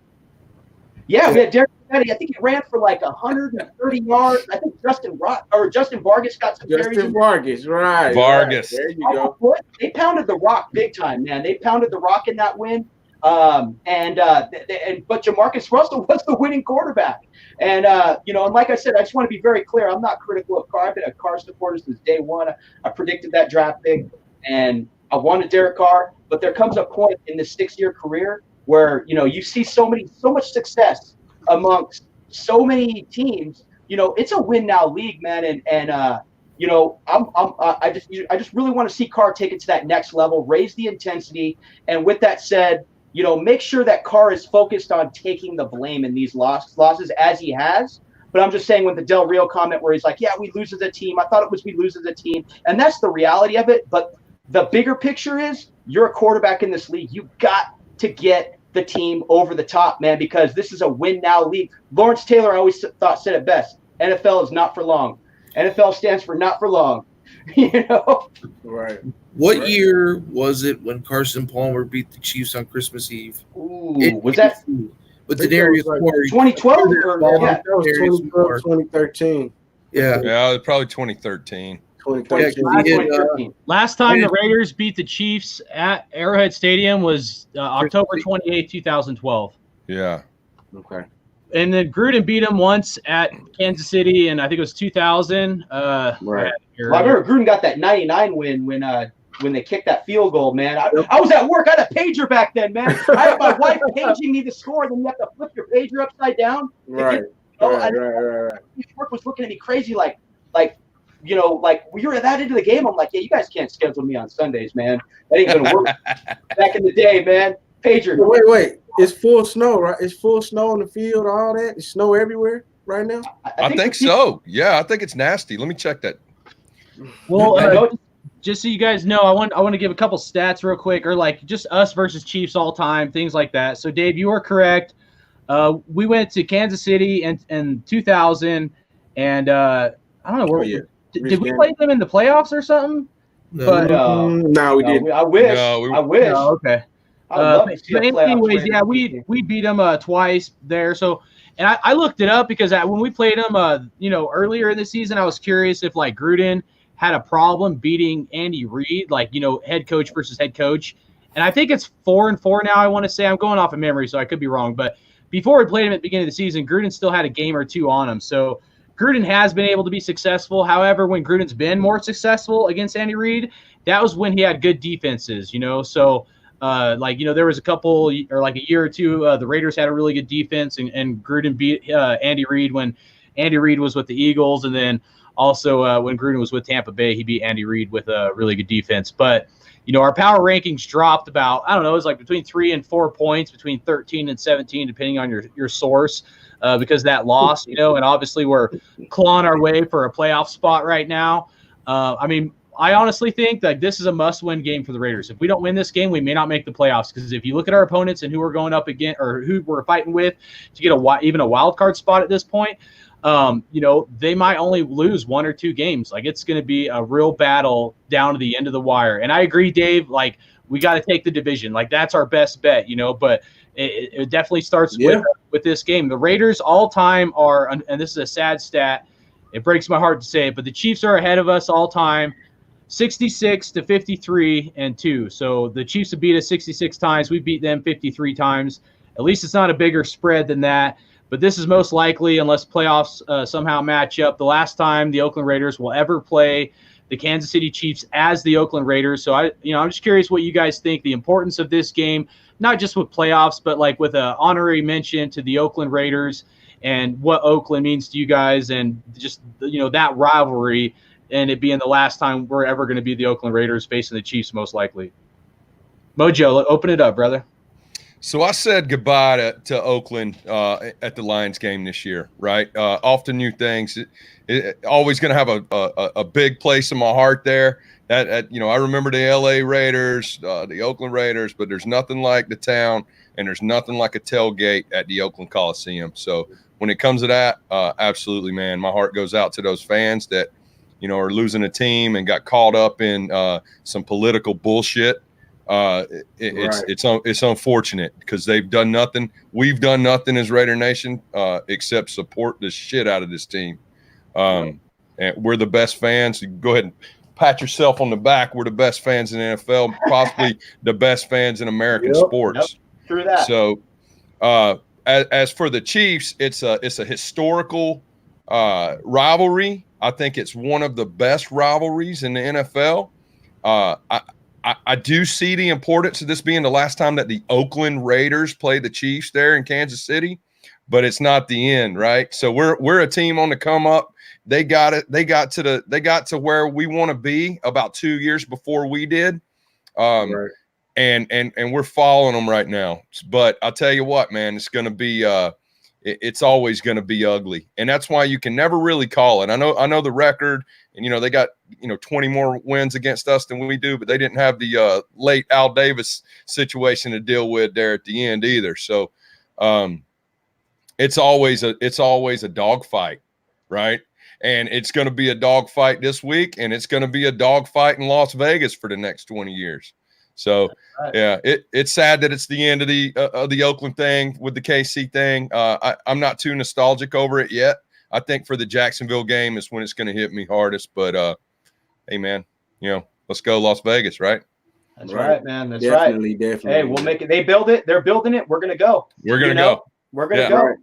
Yeah, we had Derek McFadden. I think he ran for like 130 yards. I think Justin Vargas got some carries. Justin Vargas, right. Vargas. There you go. They pounded the rock big time, man. They pounded the rock in that win. But Jamarcus Russell was the winning quarterback. And, you know, and like I said, I just want to be very clear. I'm not critical of Carr. I've been a Carr supporter since day one. I predicted that draft pick, and I wanted Derek Carr. But there comes a point in this 6-year career where, you know, you see so much success amongst so many teams. You know, it's a win now league, man. And you know, I just really want to see Carr take it to that next level, raise the intensity. And with that said, you know, make sure that Carr is focused on taking the blame in these losses as he has. But I'm just saying, with the Del Rio comment where he's like, yeah, we lose as a team. I thought it was we lose as a team. And that's the reality of it. But the bigger picture is you're a quarterback in this league. You got to get the team over the top, man, because this is a win now league. Lawrence Taylor, I always said it best. NFL is not for long. NFL stands for not for long. You know? Right. What year was it when Carson Palmer beat the Chiefs on Christmas Eve? Ooh, was that with the Darius Moore? 2012 or that was 2013. Yeah, probably 2013. 2013. Last time the Raiders beat the Chiefs at Arrowhead Stadium was October 28, 2012. Yeah. Okay. And then Gruden beat them once at Kansas City, and I think it was 2000. Right. I remember Gruden got that 99 win when they kicked that field goal, man. I was at work. I had a pager back then, man. I had my wife paging me the score, then you have to flip your pager upside down. Right. Right. Work was looking at me crazy like, you know, like, well, you're that into the game. I'm like, yeah, you guys can't schedule me on Sundays, man. That ain't gonna work. Back in the day, man. Pager. Wait. It's full snow, right? It's full snow on the field, all that. It's snow everywhere right now? I think so. Yeah, I think it's nasty. Let me check that. Well, just so you guys know, I want to give a couple stats real quick, or like just us versus Chiefs all time, things like that. So, Dave, you are correct. We went to Kansas City in 2000, and I don't know where. Did we play them in the playoffs or something? No, we didn't. I wish. No, I wish. Oh, okay. But anyways, yeah, we beat them twice there. So, and I looked it up because when we played them, you know, earlier in the season, I was curious if like Gruden had a problem beating Andy Reid, like, you know, head coach versus head coach. And I think it's 4-4 now. I want to say, I'm going off of memory, so I could be wrong. But before we played him at the beginning of the season, Gruden still had a game or two on him. So Gruden has been able to be successful. However, when Gruden's been more successful against Andy Reid, that was when he had good defenses, you know. So, like, you know, there was a couple or like a year or two, the Raiders had a really good defense, and Gruden beat Andy Reid when Andy Reid was with the Eagles. And then also when Gruden was with Tampa Bay, he beat Andy Reid with a really good defense. But, you know, our power rankings dropped about, I don't know, it was like between 3 and 4 points, between 13 and 17, depending on your source, because of that loss, you know, and obviously we're clawing our way for a playoff spot right now. I mean, I honestly think that this is a must-win game for the Raiders. If we don't win this game, we may not make the playoffs, because if you look at our opponents and who we're going up against or who we're fighting with to get even a wild card spot at this point, they might only lose 1 or 2 games. Like, it's going to be a real battle down to the end of the wire. And I agree, Dave, like, we got to take the division. Like, that's our best bet, but it definitely starts with this game. The Raiders all time are, and this is a sad stat, it breaks my heart to say it, but the Chiefs are ahead of us all time, 66 to 53 and 2. So the Chiefs have beat us 66 times. We beat them 53 times. At least it's not a bigger spread than that. But this is most likely, unless playoffs somehow match up, the last time the Oakland Raiders will ever play the Kansas City Chiefs as the Oakland Raiders. So I'm just curious what you guys think, the importance of this game, not just with playoffs, but like with an honorary mention to the Oakland Raiders and what Oakland means to you guys, and just that rivalry, and it being the last time we're ever going to be the Oakland Raiders facing the Chiefs, most likely. Mojo, open it up, brother. So I said goodbye to Oakland at the Lions game this year, right? Off to new things. Always going to have a big place in my heart there. I remember the LA Raiders, the Oakland Raiders, but there's nothing like the town, and there's nothing like a tailgate at the Oakland Coliseum. So when it comes to that, absolutely, man, my heart goes out to those fans that, are losing a team and got caught up in some political bullshit. It's unfortunate because they've done nothing. We've done nothing as Raider Nation except support the shit out of this team. And we're the best fans. Go ahead and pat yourself on the back. We're the best fans in the NFL, possibly the best fans in American sports. Yep. Through that. So, as for the Chiefs, it's a historical rivalry. I think it's one of the best rivalries in the NFL. I do see the importance of this being the last time that the Oakland Raiders play the Chiefs there in Kansas City, but it's not the end, right? So we're a team on the come up. They got it. They got to where we want to be about 2 years before we did. Right. And we're following them right now. But I'll tell you what, man, it's going to be it's always going to be ugly. And that's why you can never really call it. I know the record, and they got 20 more wins against us than we do, but they didn't have the late Al Davis situation to deal with there at the end either. So it's always a dogfight, right? And it's going to be a dogfight this week, and it's going to be a dogfight in Las Vegas for the next 20 years. So, yeah, it's sad that it's the end of the Oakland thing with the KC thing. I'm not too nostalgic over it yet. I think for the Jacksonville game is when it's going to hit me hardest. But, hey, man, let's go Las Vegas, right? That's right, man. That's definitely, right. Definitely. Hey, we'll make it. They build it. They're building it. We're going to go. We're going to go. We're going to go. Right.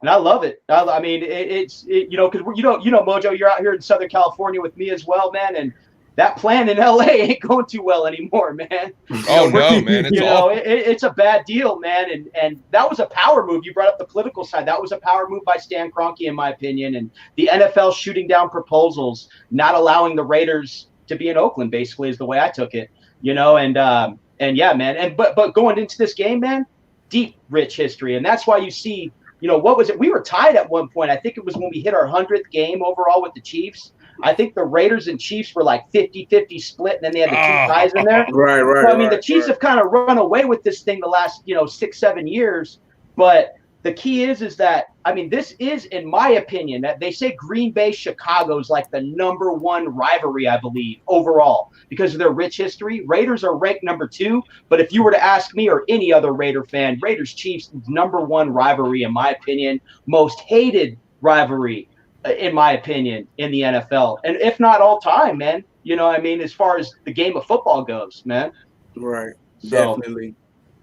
And I love it. I mean, it's because Mojo, you're out here in Southern California with me as well, man, and that plan in LA ain't going too well anymore, man. Oh no, man, it's awful. It's a bad deal, man, and that was a power move. You brought up the political side. That was a power move by Stan Kroenke, in my opinion, and the NFL shooting down proposals, not allowing the Raiders to be in Oakland, basically, is the way I took it. And yeah, man, but going into this game, man, deep, rich history, and that's why you see. What was it? We were tied at one point. I think it was when we hit our 100th game overall with the Chiefs. I think the Raiders and Chiefs were like 50-50 split, and then they had the two ties in there. Right. So, I mean, the Chiefs have kind of run away with this thing the last, 6-7 years. But the key is that, I mean, this is, in my opinion, that they say Green Bay, Chicago is like the number one rivalry, I believe, overall, because of their rich history. Raiders are ranked number 2. But if you were to ask me or any other Raider fan, Raiders Chiefs number 1 rivalry, in my opinion, most hated rivalry, in my opinion, in the NFL, and if not all time, man. As far as the game of football goes, man. Right. So,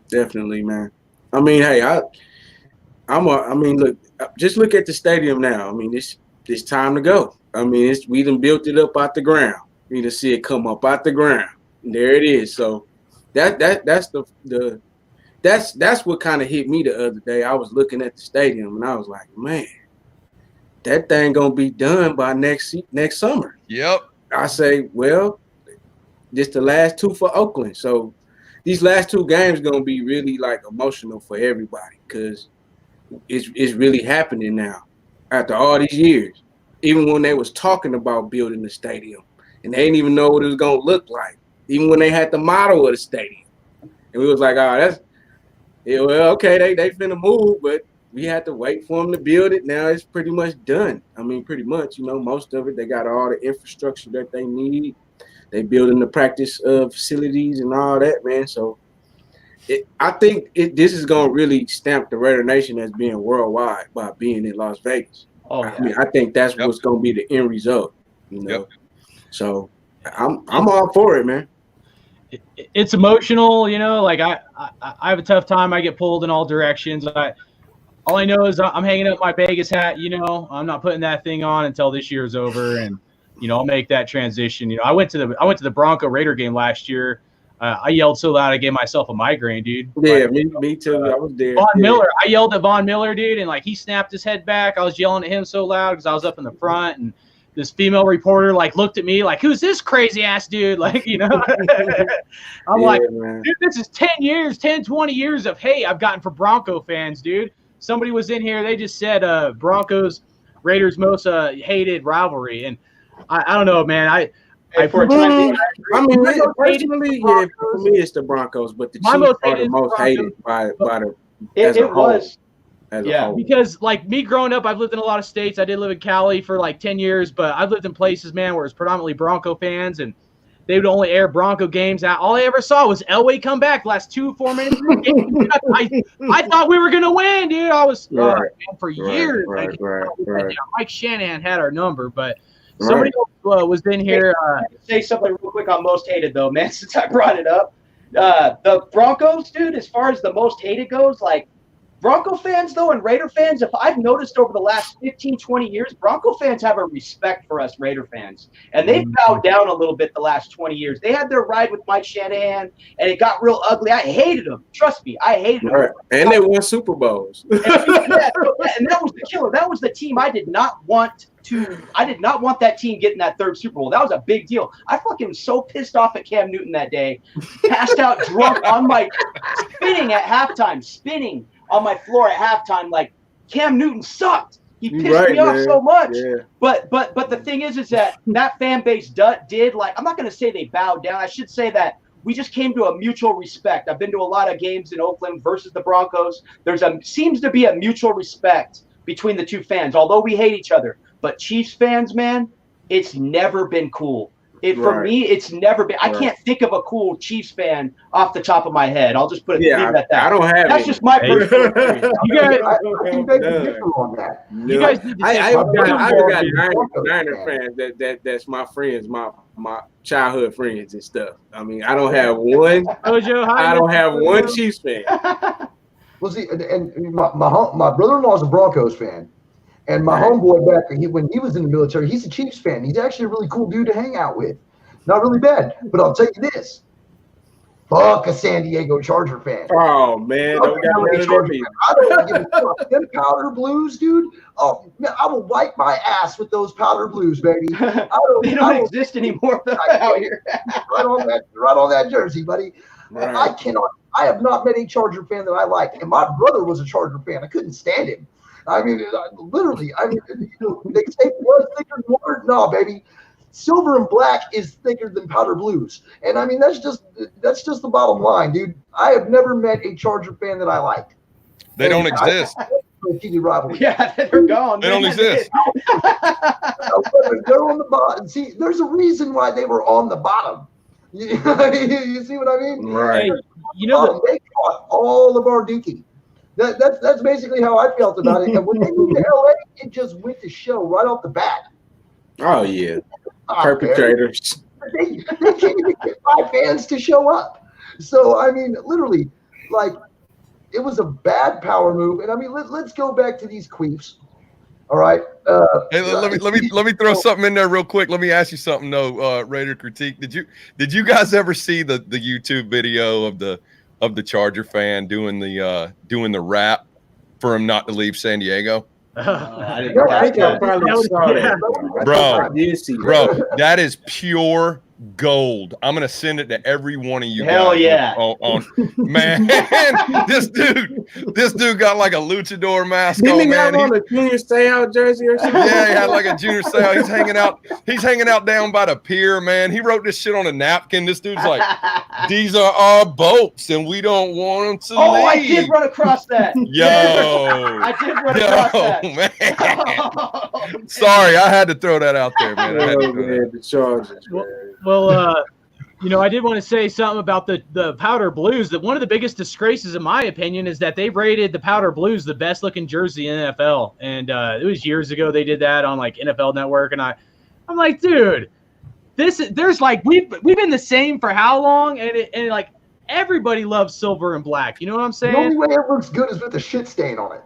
Definitely, man. I mean, hey, look, just look at the stadium now. I mean, it's time to go. I mean, we done built it up out the ground. We done see it come up out the ground. And there it is. So that's what kind of hit me the other day. I was looking at the stadium and I was like, man, that thing gonna be done by next summer. Yep. I say, well, this the last 2 for Oakland. So these last 2 games gonna be really like emotional for everybody because it's really happening now after all these years. Even when they was talking about building the stadium and they didn't even know what it was gonna look like. Even when they had the model of the stadium, and we was like, oh, well, okay, they finna move, but we had to wait for them to build it. Now it's pretty much done. I mean, pretty much, you know, most of it, they got all the infrastructure that they need. They building the practice facilities and all that, man. So I think this is going to really stamp the Raider Nation as being worldwide by being in Las Vegas. Oh, yeah. I mean, I think that's what's going to be the end result, you know. So I'm all for it, man. It's emotional, you know. Like I have a tough time. I get pulled in all directions. All I know is I'm hanging up my Vegas hat. You know, I'm not putting that thing on until this year's over, and you know, I'll make that transition. You know, I went to the Bronco Raider game last year. I yelled so loud I gave myself a migraine, dude. Yeah, me too. I was there. Von Miller, I yelled at Von Miller, dude, and like he snapped his head back. I was yelling at him so loud because I was up in the front, and this female reporter like looked at me like, "Who's this crazy ass dude?" Like, you know, I'm like, man. dude, this is 20 years of hate I've gotten from Bronco fans, dude. Somebody was in here, they just said Broncos Raiders most hated rivalry, and I don't know, man. Personally, yeah, for me it's the Broncos, but the Chiefs are the most hated by the as a whole. Yeah, because like me growing up, I've lived in a lot of states. I did live in Cali for like 10 years, but I've lived in places, man, where it's predominantly Bronco fans, and they would only air Bronco games. All I ever saw was Elway come back the last 2-4 minutes. I thought we were gonna win, dude. I was for years. Mike Shanahan had our number, but somebody else was in here. Say something real quick on most hated though, man. Since I brought it up, the Broncos, dude. As far as the most hated goes, like. Bronco fans, though, and Raider fans, if I've noticed over the last 15, 20 years, Bronco fans have a respect for us Raider fans. And they've bowed down a little bit the last 20 years. They had their ride with Mike Shanahan, and it got real ugly. I hated them. Trust me, I hated them. And they won Super Bowls. And that was the killer. That was the team I did not want that team getting that third Super Bowl. That was a big deal. I fucking was so pissed off at Cam Newton that day. Passed out drunk on my spinning at halftime, spinning on my floor at halftime, like Cam Newton sucked. He pissed me off so much. Yeah. But the thing is that fan base did like, I'm not going to say they bowed down. I should say that we just came to a mutual respect. I've been to a lot of games in Oakland versus the Broncos. Seems to be a mutual respect between the two fans, although we hate each other. But Chiefs fans, man, it's never been cool. For me, it's never been. I can't think of a cool Chiefs fan off the top of my head. I'll just put it at that. I don't have. That's just my personal opinion. You guys, I think they can differ on that. No. You guys need to I've got Niner fans that's my friends, my childhood friends and stuff. I mean, I don't have one. I don't have one Chiefs fan. Well, see, and my brother-in-law is a Broncos fan. And my homeboy back when he was in the military, he's a Chiefs fan. He's actually a really cool dude to hang out with. Not really bad, but I'll tell you this: fuck a San Diego Charger fan. Oh man, I don't give a fuck. Them powder blues, dude. Oh man, I will wipe my ass with those powder blues, baby. They don't exist anymore out here. right on that jersey, buddy. Right. I have not met a Charger fan that I like, and my brother was a Charger fan. I couldn't stand him. I mean, literally, they say blood thicker than water. No, baby. Silver and black is thicker than powder blues. And I mean, that's just the bottom line, dude. I have never met a Charger fan that I liked. They don't exist. Rivalry. Yeah, they're gone. They don't exist. They're on the bottom. See, there's a reason why they were on the bottom. You see what I mean? Right. Hey, they caught all of our dookie. That's basically how I felt about it. And when they moved to LA, it just went to show right off the bat. Oh yeah, perpetrators. They can't even get 5 fans to show up. So I mean, literally, like it was a bad power move. And I mean, let's go back to these queefs. All right. Hey, let me throw something in there real quick. Let me ask you something though, Raider Critique. Did you guys ever see the YouTube video of the Charger fan doing the rap for him not to leave San Diego? I think I probably saw that. Bro, that is pure gold. I'm gonna send it to every one of you Hell guys. yeah. Man, this dude got like a luchador mask Didn't on, he have man. on a junior stay out jersey or something? Yeah, he had like a junior sale. He's hanging out down by the pier, man. He wrote this shit on a napkin. This dude's like, these are our boats and we don't want them to leave. I did run across that. Yo. I did run across that. Man. Sorry, I had to throw that out there, man. I had to Oh, throw that. man, the Chargers, man. Well, I did want to say something about the Powder Blues. That one of the biggest disgraces, in my opinion, is that they've rated the Powder Blues the best looking jersey in NFL. And it was years ago they did that on like NFL Network, and I'm like, dude, there's like we've been the same for how long? And like everybody loves silver and black. You know what I'm saying? The only way it looks good is with a shit stain on it.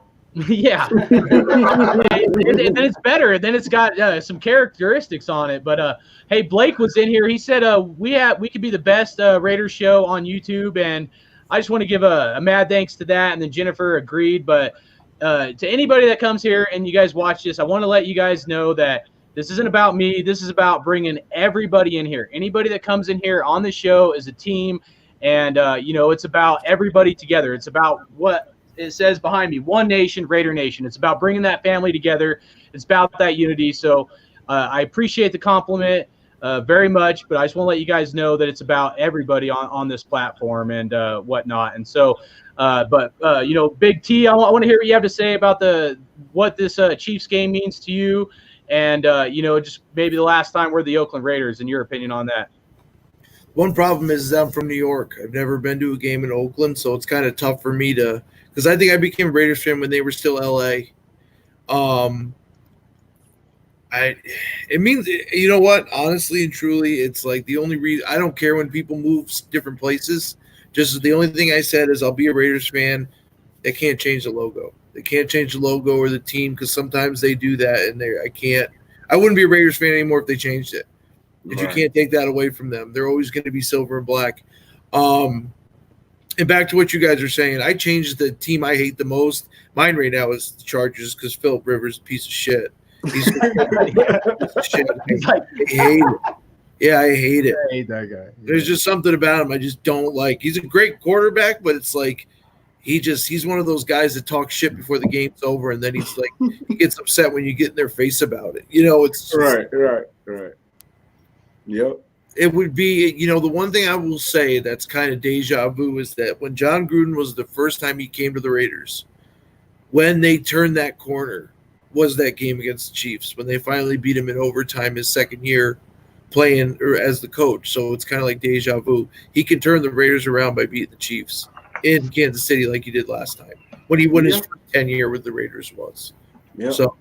Yeah. And then it's better. Then it's got some characteristics on it. But hey, Blake was in here. He said we could be the best Raiders show on YouTube, and I just want to give a mad thanks to that. And then Jennifer agreed. But to anybody that comes here and you guys watch this, I want to let you guys know that this isn't about me. This is about bringing everybody in here. Anybody that comes in here on the show is a team, and it's about everybody together. It's about what it says behind me, One Nation, Raider Nation. It's about bringing that family together. It's about that unity. So I appreciate the compliment very much, but I just want to let you guys know that it's about everybody on this platform and whatnot. And so, Big T, I want to hear what you have to say about what this Chiefs game means to you, and just maybe the last time we're the Oakland Raiders, and your opinion on that. One problem is I'm from New York. I've never been to a game in Oakland, so it's kind of tough for me to – because I think I became a Raiders fan when they were still L.A. It means, you know what? Honestly and truly, it's like the only reason – I don't care when people move different places. Just the only thing I said is I'll be a Raiders fan. They can't change the logo. They can't change the logo or the team because sometimes they do that, and I wouldn't be a Raiders fan anymore if they changed it. Because you can't take that away from them. They're always going to be silver and black. And back to what you guys are saying, I changed the team I hate the most. Mine right now is the Chargers because Philip Rivers is a piece of shit. He's a piece of shit. I hate it. Yeah, I hate it. I hate that guy. There's just something about him I just don't like. He's a great quarterback, but it's like he's one of those guys that talk shit before the game's over, and then he gets upset when you get in their face about it. It's just, Right. Yep. It would be, the one thing I will say that's kind of deja vu is that when John Gruden was the first time he came to the Raiders, when they turned that corner, was that game against the Chiefs when they finally beat him in overtime his second year playing or as the coach. So it's kind of like deja vu. He can turn the Raiders around by beating the Chiefs in Kansas City like he did last time when he won his first 10 year with the Raiders was. Yep. So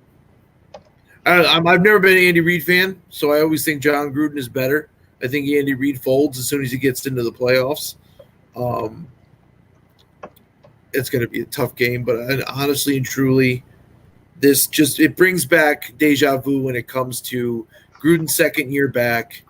I've never been an Andy Reid fan, so I always think John Gruden is better. I think Andy Reid folds as soon as he gets into the playoffs. It's going to be a tough game, but honestly and truly, it brings back deja vu when it comes to Gruden's second year back,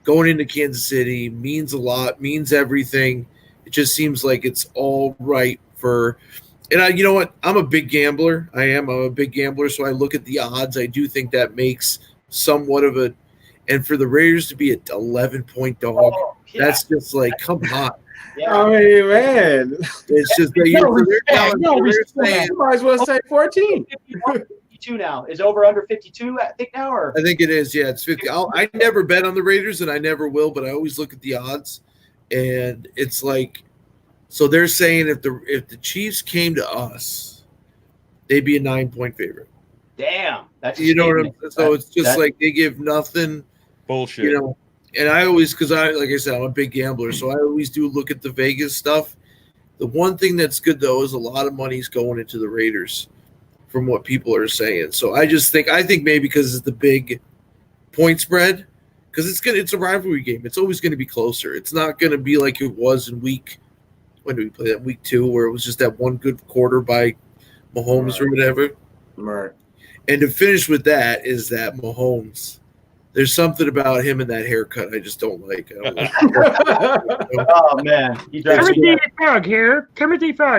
going into Kansas City means a lot, means everything. It just seems like it's all right for – and you know what? I'm a big gambler. I'm a big gambler, so I look at the odds. I do think that makes somewhat of a – and for the Raiders to be an 11-point dog, that's just like, come on. Yeah. I mean, man, It's just you might as well say 14. 52 now. Is over under 52, I think now? Or I think it is. Yeah, it's 50. I never bet on the Raiders, and I never will, but I always look at the odds, and it's like, so they're saying if the Chiefs came to us, they'd be a 9-point favorite. Damn. That's What I'm saying? So it's just like they give nothing. Bullshit. And I always, because like I said, I'm a big gambler, so I always do look at the Vegas stuff. The one thing that's good, though, is a lot of money's going into the Raiders from what people are saying. So I think maybe because it's the big point spread, because it's a rivalry game. It's always going to be closer. It's not going to be like it was in when did we play that? Week 2, where it was just that one good quarter by Mahomes or whatever. Right. And to finish with that is that Mahomes, there's something about him and that haircut I just don't like. Oh, man. Timothy Fogg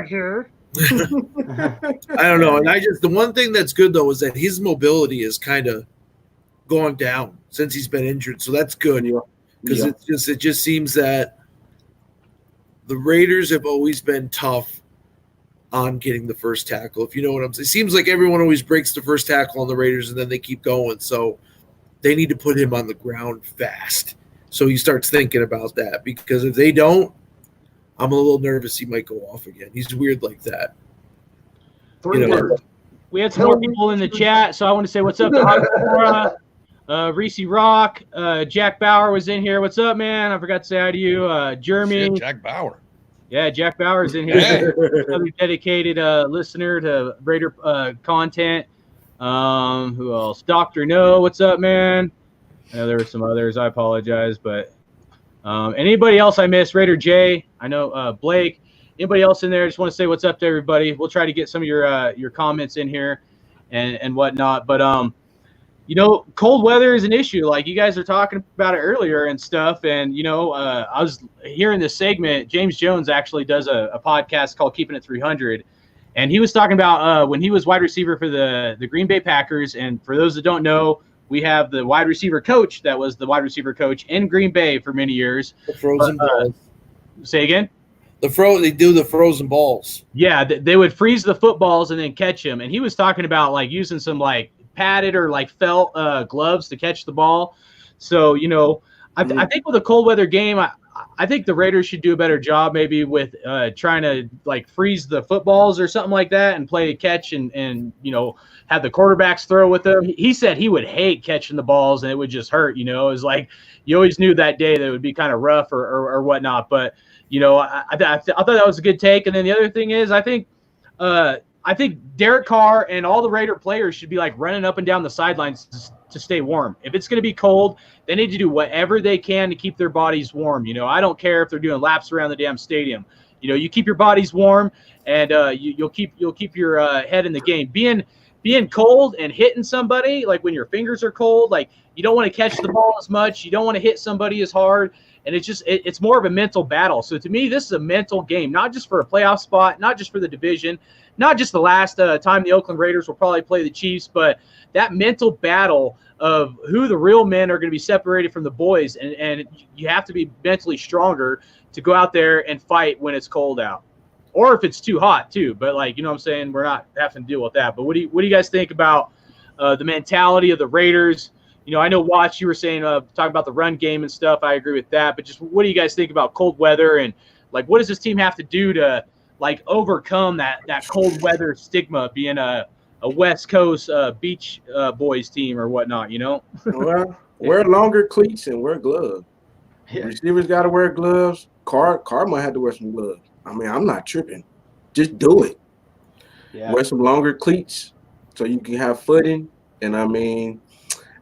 here. I don't know. And the one thing that's good, though, is that his mobility has kind of gone down since he's been injured. So that's good. because it just seems that the Raiders have always been tough on getting the first tackle, if you know what I'm saying. It seems like everyone always breaks the first tackle on the Raiders and then they keep going. So they need to put him on the ground fast. So he starts thinking about that, because if they don't, I'm a little nervous he might go off again. He's weird like that. Three words. We had some more people in the chat, so I want to say what's up to Hot Reese Rock. Jack Bauer was in here. What's up, man? I forgot to say hi to you. Jeremy. Shit, Jack Bauer. Yeah, Jack Bauer's in here. Another dedicated listener to Raider content. Who else? Dr. No, what's up, man? I know there were some others. I apologize, but anybody else I missed? Raider J, I know Blake. Anybody else in there? Just want to say what's up to everybody. We'll try to get some of your comments in here and whatnot. But cold weather is an issue. Like you guys are talking about it earlier and stuff. And I was hearing this segment. James Jones actually does a podcast called Keeping It 300, and he was talking about when he was wide receiver for the Green Bay Packers. And for those that don't know, we have the wide receiver coach that was the wide receiver coach in Green Bay for many years. The frozen balls. Say again? They do the frozen balls. Yeah, they would freeze the footballs and then catch them. And he was talking about like using some like padded or like felt gloves to catch the ball. So, I think with a cold weather game, I think the Raiders should do a better job maybe with trying to like freeze the footballs or something like that and play catch and have the quarterbacks throw with them. He said he would hate catching the balls and it would just hurt. It was like you always knew that day that it would be kind of rough or whatnot. But I thought that was a good take. And then the other thing is I think Derek Carr and all the Raider players should be like running up and down the sidelines to stay warm. If it's going to be cold, they need to do whatever they can to keep their bodies warm. I don't care if they're doing laps around the damn stadium. You keep your bodies warm, and you'll keep your head in the game. Being cold and hitting somebody, like when your fingers are cold, like you don't want to catch the ball as much. You don't want to hit somebody as hard. And it's more of a mental battle. So to me, this is a mental game, not just for a playoff spot, not just for the division, not just the last time the Oakland Raiders will probably play the Chiefs, but that mental battle of who the real men are going to be separated from the boys. And you have to be mentally stronger to go out there and fight when it's cold out. Or if it's too hot too. But like, what I'm saying? We're not having to deal with that. But what do you guys think about the mentality of the Raiders? I know Watts, you were saying, talking about the run game and stuff. I agree with that. But just what do you guys think about cold weather and like what does this team have to do to like overcome that cold weather stigma being a West Coast beach boys team or whatnot? Well, wear longer cleats and wear gloves. Yeah. Receivers got to wear gloves. Carr might have to wear some gloves. I mean, I'm not tripping. Just do it. Yeah. Wear some longer cleats so you can have footing. And I mean,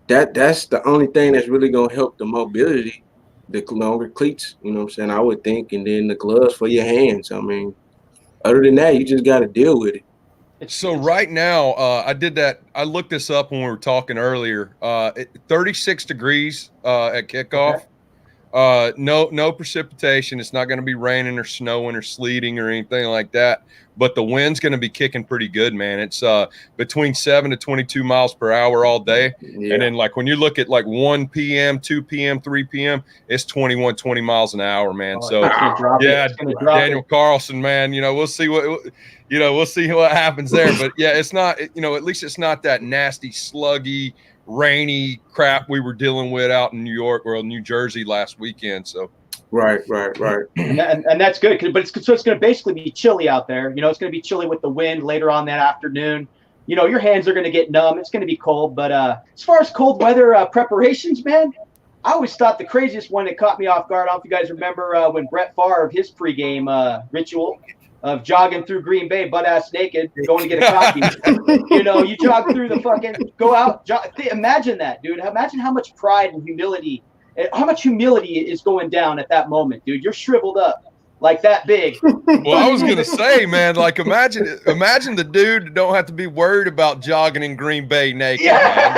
that's the only thing that's really going to help the mobility, the longer cleats, you know what I'm saying, I would think, and then the gloves for your hands. I mean, other than that, you just got to deal with it. So right now, I looked this up when we were talking earlier, 36 degrees at kickoff. Okay. No precipitation. It's not going to be raining or snowing or sleeting or anything like that. But the wind's going to be kicking pretty good, man. It's between 7 to 22 miles per hour all day. Yeah. And then like when you look at like 1 p.m., 2 p.m., 3 p.m., it's 20 miles an hour, man. Daniel Carlson, man, we'll see we'll see what happens there. But yeah, it's not, at least it's not that nasty, sluggy, rainy crap we were dealing with out in New York or New Jersey last weekend. So right. And that's good, but it's going to basically be chilly out there. It's going to be chilly with the wind later on that afternoon. Your hands are going to get numb. It's going to be cold. But as far as cold weather preparations, man, I always thought the craziest one that caught me off guard. I don't know if you guys remember when Brett Favre, his pregame ritual of jogging through Green Bay butt-ass naked, going to get a coffee. You jog through the fucking, go out. Imagine that, dude. Imagine how much pride and humility, how much humility is going down at that moment, dude. You're shriveled up like that big. Well, I was going to say, man, like imagine the dude that don't have to be worried about jogging in Green Bay naked, man.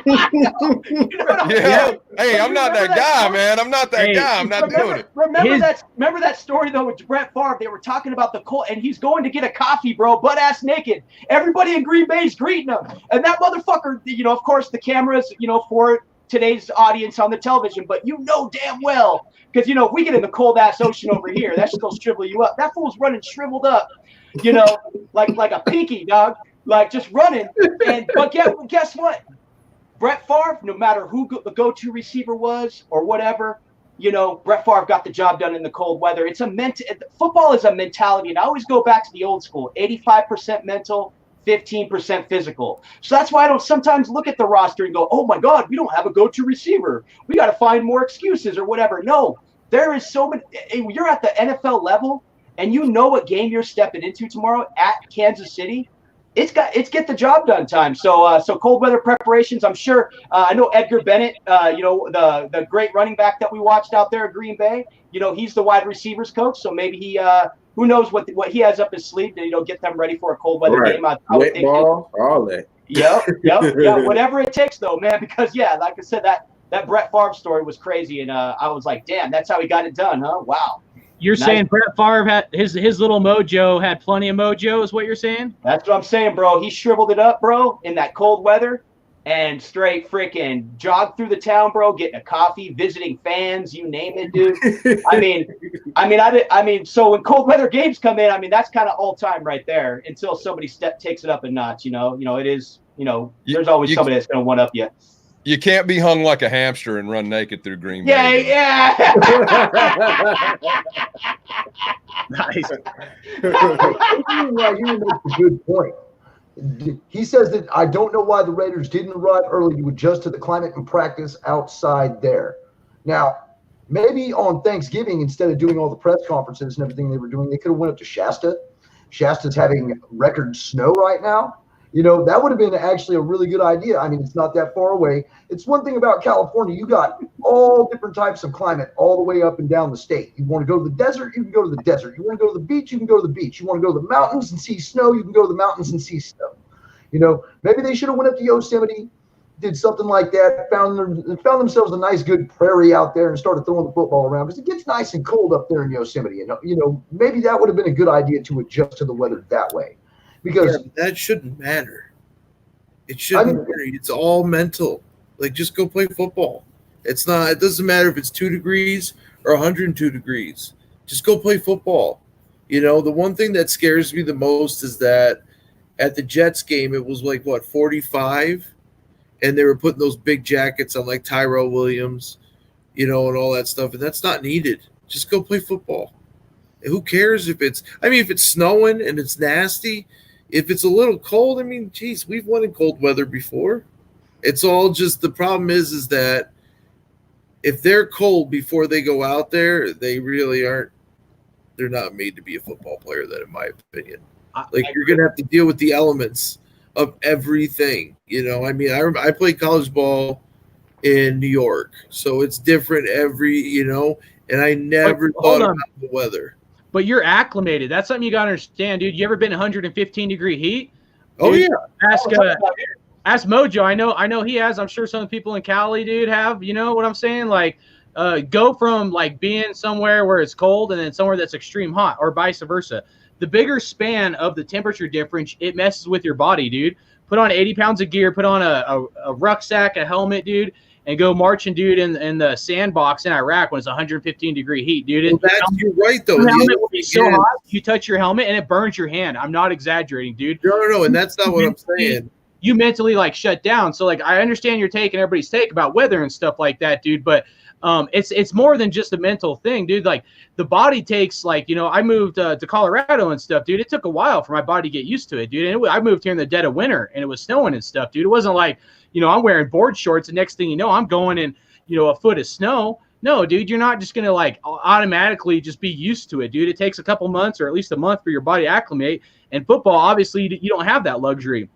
Yeah. Hey, I'm not that guy, man. I'm not that guy. I'm not doing it. Remember that story though with Brett Favre? They were talking about the cold, and he's going to get a coffee, bro, butt ass naked. Everybody in Green Bay's greeting him, and that motherfucker. Of course, the cameras, for it today's audience on the television, but you know damn well, because, you know, if we get in the cold-ass ocean over here, that shit'll shrivel you up. That fool's running shriveled up, you know, like a pinky, dog, like just running. But guess what? Brett Favre, no matter who the go-to receiver was or whatever, you know, Brett Favre got the job done in the cold weather. Football is a mentality, and I always go back to the old school, 85% mental, 15% physical. So that's why I don't sometimes look at the roster and go, oh my God, we don't have a go-to receiver. We got to find more excuses or whatever. No, there is so many. You're at the NFL level and you know what game you're stepping into tomorrow at Kansas City. It's get the job done time. So cold weather preparations, I'm sure. I know Edgar Bennett, you know, the great running back that we watched out there at Green Bay, you know, he's the wide receivers coach. So maybe he, who knows what he has up his sleeve to, you know, get them ready for a cold weather game. I Wet ball, all that. Yep, yeah, whatever it takes though, man, because yeah, like I said, that Brett Favre story was crazy. And I was like, damn, that's how he got it done, huh? Wow. You're Nice. saying Brett Favre had his little mojo had plenty of mojo, is what you're saying? That's what I'm saying, bro. He shriveled it up, bro, in that cold weather and straight freaking jogged through the town, bro, getting a coffee, visiting fans, you name it, dude. I mean, so when cold weather games come in, I mean, that's kind of all time right there until somebody takes it up a notch, you know. You know, it is, you know, there's always somebody that's going to one up you. You can't be hung like a hamster and run naked through Green Yeah, Bay. yeah. Nice. Right here makes a good point. He says that I don't know why the Raiders didn't arrive early to adjust to the climate and practice outside there. Now, maybe on Thanksgiving, instead of doing all the press conferences and everything they were doing, they could have went up to Shasta. Shasta's having record snow right now. You know, that would have been actually a really good idea. I mean, it's not that far away. It's one thing about California. You got all different types of climate all the way up and down the state. You want to go to the desert, you can go to the desert. You want to go to the beach, you can go to the beach. You want to go to the mountains and see snow, you can go to the mountains and see snow. You know, maybe they should have went up to Yosemite, did something like that, found themselves a nice, good prairie out there and started throwing the football around because it gets nice and cold up there in Yosemite. You know, maybe that would have been a good idea to adjust to the weather that way. Because that shouldn't matter. It shouldn't matter. It's all mental. Like, just go play football. It doesn't matter if it's 2 degrees or 102 degrees. Just go play football. You know, the one thing that scares me the most is that at the Jets game, it was like, 45? And they were putting those big jackets on like Tyrell Williams, you know, and all that stuff. And that's not needed. Just go play football. Who cares if it's snowing and it's nasty? If it's a little cold, I mean, geez, we've won in cold weather before. It's all just the problem is that if they're cold before they go out there, they really aren't. They're not made to be a football player. That, in my opinion, you're gonna have to deal with the elements of everything. You know, I mean, I played college ball in New York, so it's different and I never thought about the weather. But you're acclimated. That's something you got to understand, dude. You ever been 115-degree heat? Oh, dude, yeah. Ask Mojo. I know he has. I'm sure some people in Cali, dude, have. You know what I'm saying? Like, go from, like, being somewhere where it's cold and then somewhere that's extreme hot, or vice versa. The bigger span of the temperature difference, it messes with your body, dude. Put on 80 pounds of gear. Put on a rucksack, a helmet, dude, and go marching, dude, in the sandbox in Iraq when it's 115-degree heat, dude. You're right, though. Your helmet will be so hot, you touch your helmet, and it burns your hand. I'm not exaggerating, dude. No, and that's not what I'm saying. You mentally, like, shut down. So, like, I understand your take and everybody's take about weather and stuff like that, dude, but it's more than just a mental thing, dude. Like, the body takes, like, you know, I moved to Colorado and stuff, dude. It took a while for my body to get used to it, dude. And I moved here in the dead of winter, and it was snowing and stuff, dude. It wasn't like, you know, I'm wearing board shorts, and next thing you know, I'm going in, you know, a foot of snow. No, dude, you're not just going to, like, automatically just be used to it, dude. It takes a couple months or at least a month for your body to acclimate. And football, obviously, you don't have that luxury.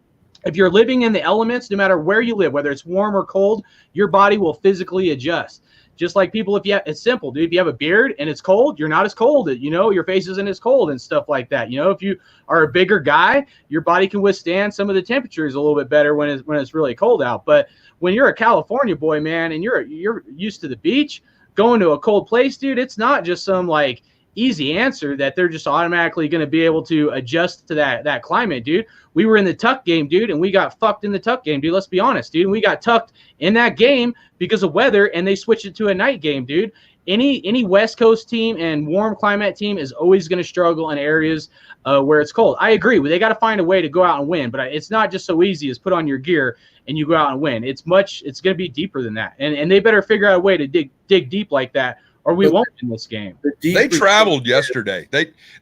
If you're living in the elements, no matter where you live, whether it's warm or cold, your body will physically adjust. Just like people, it's simple, dude. If you have a beard and it's cold, you're not as cold. You know, your face isn't as cold and stuff like that. You know, if you are a bigger guy, your body can withstand some of the temperatures a little bit better when it's really cold out. But when you're a California boy, man, and you're used to the beach, going to a cold place, dude, it's not just some, like, easy answer that they're just automatically going to be able to adjust to that climate, dude. We were in the tuck game, dude, and we got fucked in the tuck game, dude. Let's be honest, dude. And we got tucked in that game because of weather, and they switched it to a night game, dude. Any West Coast team and warm climate team is always going to struggle in areas where it's cold. I agree. They got to find a way to go out and win, but it's not just so easy as put on your gear and you go out and win. It's going to be deeper than that, and they better figure out a way to dig deep like that, or we won't win this game. They traveled yesterday.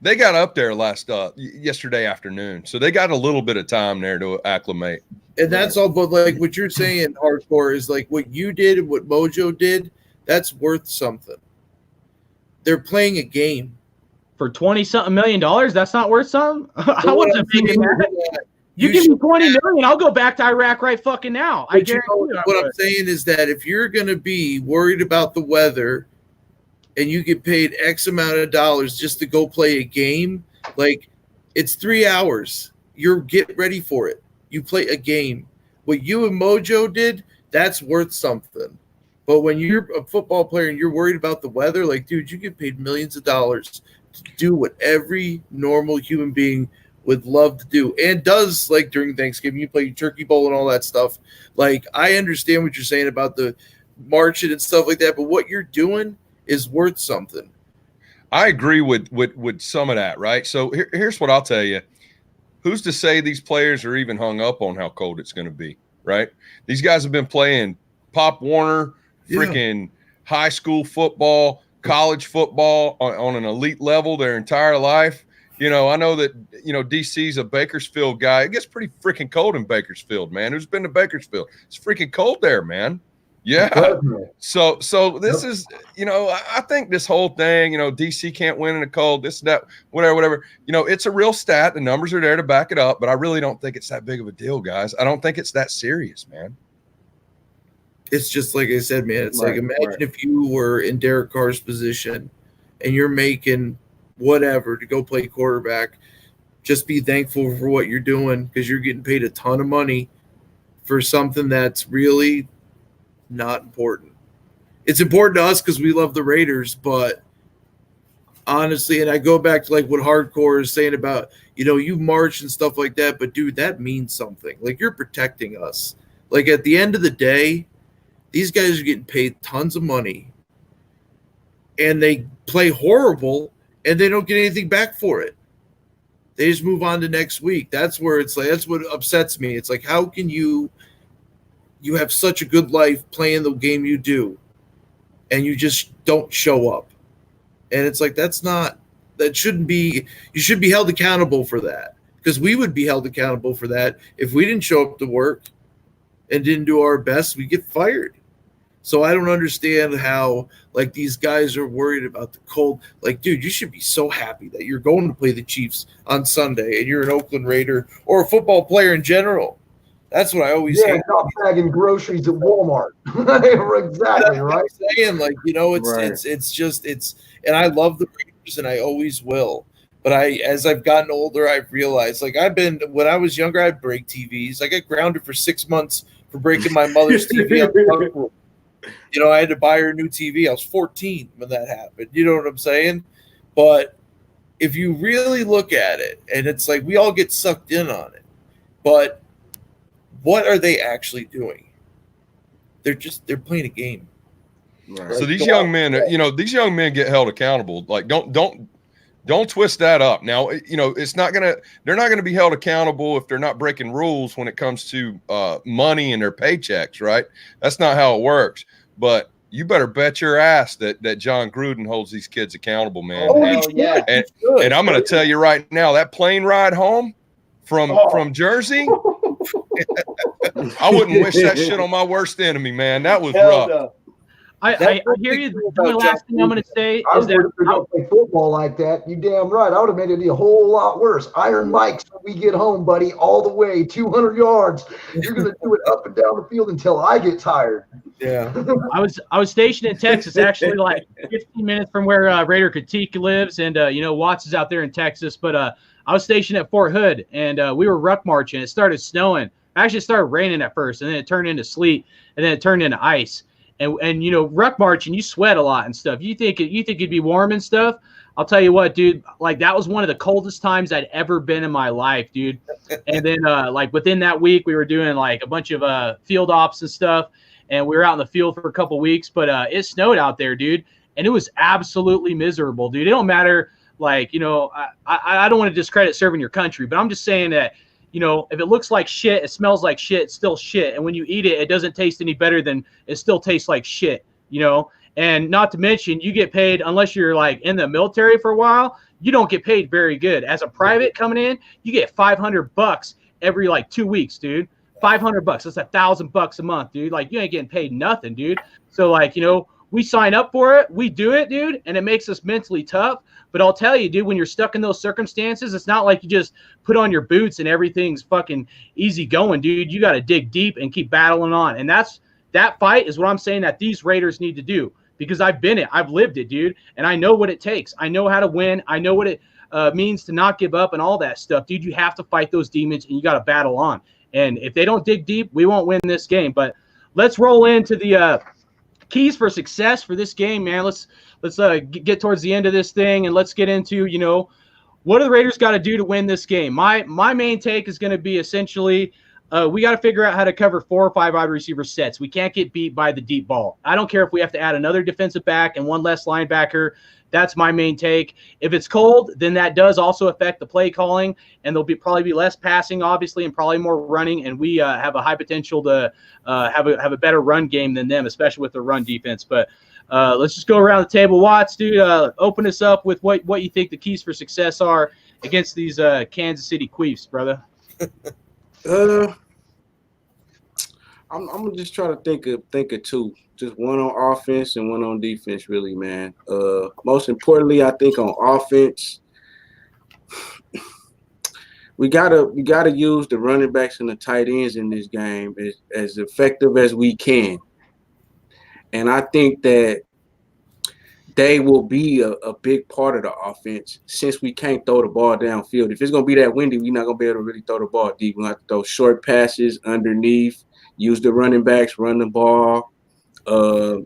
They got up there yesterday afternoon, so they got a little bit of time there to acclimate. And that's all. But like what you're saying, hardcore, is like what you did and what MoJo did. That's worth something. They're playing a game for $20-something million. That's not worth something. I wasn't thinking that. You give me $20 million, I'll go back to Iraq right fucking now. I guarantee you. What I'm saying is that if you're going to be worried about the weather and you get paid X amount of dollars just to go play a game, like it's 3 hours. Get ready for it. You play a game. What you and MoJo did, that's worth something. But when you're a football player and you're worried about the weather, like, dude, you get paid millions of dollars to do what every normal human being would love to do and does. Like during Thanksgiving, you play Turkey Bowl and all that stuff. Like, I understand what you're saying about the marching and stuff like that, but what you're doing is worth something. I agree with some of that, right? So here's what I'll tell you. Who's to say these players are even hung up on how cold it's going to be, right? These guys have been playing Pop Warner, freaking high school football, college football on an elite level their entire life. You know, I know that, you know, DC's a Bakersfield guy. It gets pretty freaking cold in Bakersfield, man. Who's been to Bakersfield? It's freaking cold there, man. Yeah. So this is, you know, I think this whole thing, you know, DC can't win in the cold, this, that, whatever. You know, it's a real stat. The numbers are there to back it up, but I really don't think it's that big of a deal, guys. I don't think it's that serious, man. It's just like I said, man. It's like imagine if you were in Derek Carr's position and you're making whatever to go play quarterback. Just be thankful for what you're doing because you're getting paid a ton of money for something that's really not important. It's important to us because we love the Raiders, but honestly, and I go back to like what Hardcore is saying about, you know, you march and stuff like that, but dude, that means something. Like you're protecting us. Like at the end of the day, these guys are getting paid tons of money and they play horrible and they don't get anything back for it. They just move on to next week. That's where it's like, that's what upsets me. It's like, how can you have such a good life playing the game you do and you just don't show up? And it's like, that shouldn't be, you should be held accountable for that because we would be held accountable for that. If we didn't show up to work and didn't do our best, we get fired. So I don't understand how, like, these guys are worried about the cold. Like, dude, you should be so happy that you're going to play the Chiefs on Sunday and you're an Oakland Raider or a football player in general. That's what I always say. Not bagging groceries at Walmart. Exactly, right? I'm saying, like, you know, it's and I love the Raiders and I always will. But as I've gotten older, I've realized, like, when I was younger, I'd break TVs. I got grounded for 6 months for breaking my mother's TV on the carport. You know, I had to buy her a new TV. I was 14 when that happened. You know what I'm saying? But if you really look at it, and it's like we all get sucked in on it, but what are they actually doing? They're playing a game. Right. So these young men, you know, get held accountable. Like, don't twist that up. Now, you know, they're not gonna be held accountable if they're not breaking rules when it comes to money and their paychecks, right? That's not how it works. But you better bet your ass that John Gruden holds these kids accountable, man. Yeah. And I'm gonna tell you right now, that plane ride home from Jersey, I wouldn't wish that shit on my worst enemy, man. That was rough. No. I hear you. The last thing I'm going to say I is was worried if they're going to play football like that. You damn right. I would have made it a whole lot worse. Iron Mike's when we get home, buddy, all the way, 200 yards. You're going to do it up and down the field until I get tired. Yeah. I was stationed in Texas, actually, like 15 minutes from where Raider Katika lives, and you know, Watts is out there in Texas. But I was stationed at Fort Hood, and we were ruck marching. It started snowing. Actually, it started raining at first, and then it turned into sleet, and then it turned into ice. And you know, ruck marching, you sweat a lot and stuff. You think it'd be warm and stuff? I'll tell you what, dude. Like that was one of the coldest times I'd ever been in my life, dude. And then like within that week, we were doing like a bunch of field ops and stuff, and we were out in the field for a couple weeks. But it snowed out there, dude, and it was absolutely miserable, dude. It don't matter. Like, you know, I don't want to discredit serving your country, but I'm just saying that, you know, if it looks like shit, it smells like shit, it's still shit. And when you eat it, it doesn't taste any better than it still tastes like shit, you know? And not to mention, you get paid, unless you're like in the military for a while, you don't get paid very good. As a private coming in, you get $500 every like 2 weeks, dude. $500. That's $1,000 a month, dude. Like you ain't getting paid nothing, dude. So like, you know, we sign up for it, we do it, dude, and it makes us mentally tough. But I'll tell you, dude, when you're stuck in those circumstances, it's not like you just put on your boots and everything's fucking easy going, dude. You got to dig deep and keep battling on. And that fight is what I'm saying that these Raiders need to do, because I've been it. I've lived it, dude. And I know what it takes. I know how to win. I know what it means to not give up and all that stuff, dude. You have to fight those demons and you got to battle on. And if they don't dig deep, we won't win this game. But let's roll into the keys for success for this game, man. Let's get towards the end of this thing, and let's get into, you know, what do the Raiders got to do to win this game? My main take is going to be essentially we got to figure out how to cover 4 or 5 wide receiver sets. We can't get beat by the deep ball. I don't care if we have to add another defensive back and one less linebacker. That's my main take. If it's cold, then that does also affect the play calling, and there'll probably be less passing, obviously, and probably more running. And we have a high potential to have a better run game than them, especially with the run defense. But let's just go around the table. Watts, dude, open us up with what you think the keys for success are against these Kansas City Chiefs, brother. I'm gonna just try to think of two, just one on offense and one on defense, really, man. Most importantly, I think on offense, we gotta use the running backs and the tight ends in this game as effective as we can, and I think that they will be a big part of the offense since we can't throw the ball downfield. If it's gonna be that windy, we're not gonna be able to really throw the ball deep. We're gonna have to throw short passes underneath. Use the running backs, run the ball,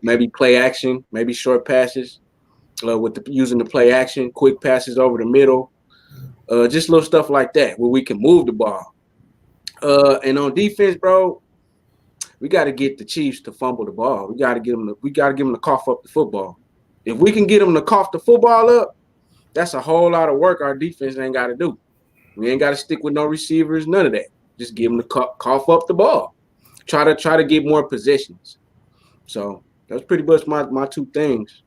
maybe play action, maybe short passes using the play action, quick passes over the middle, just little stuff like that where we can move the ball. And on defense, bro, we got to get the Chiefs to fumble the ball. We got to get them to cough up the football. If we can get them to cough the football up, that's a whole lot of work our defense ain't got to do. We ain't got to stick with no receivers, none of that. Just give them to cough up the ball. Try to get more possessions. So that's pretty much my two things.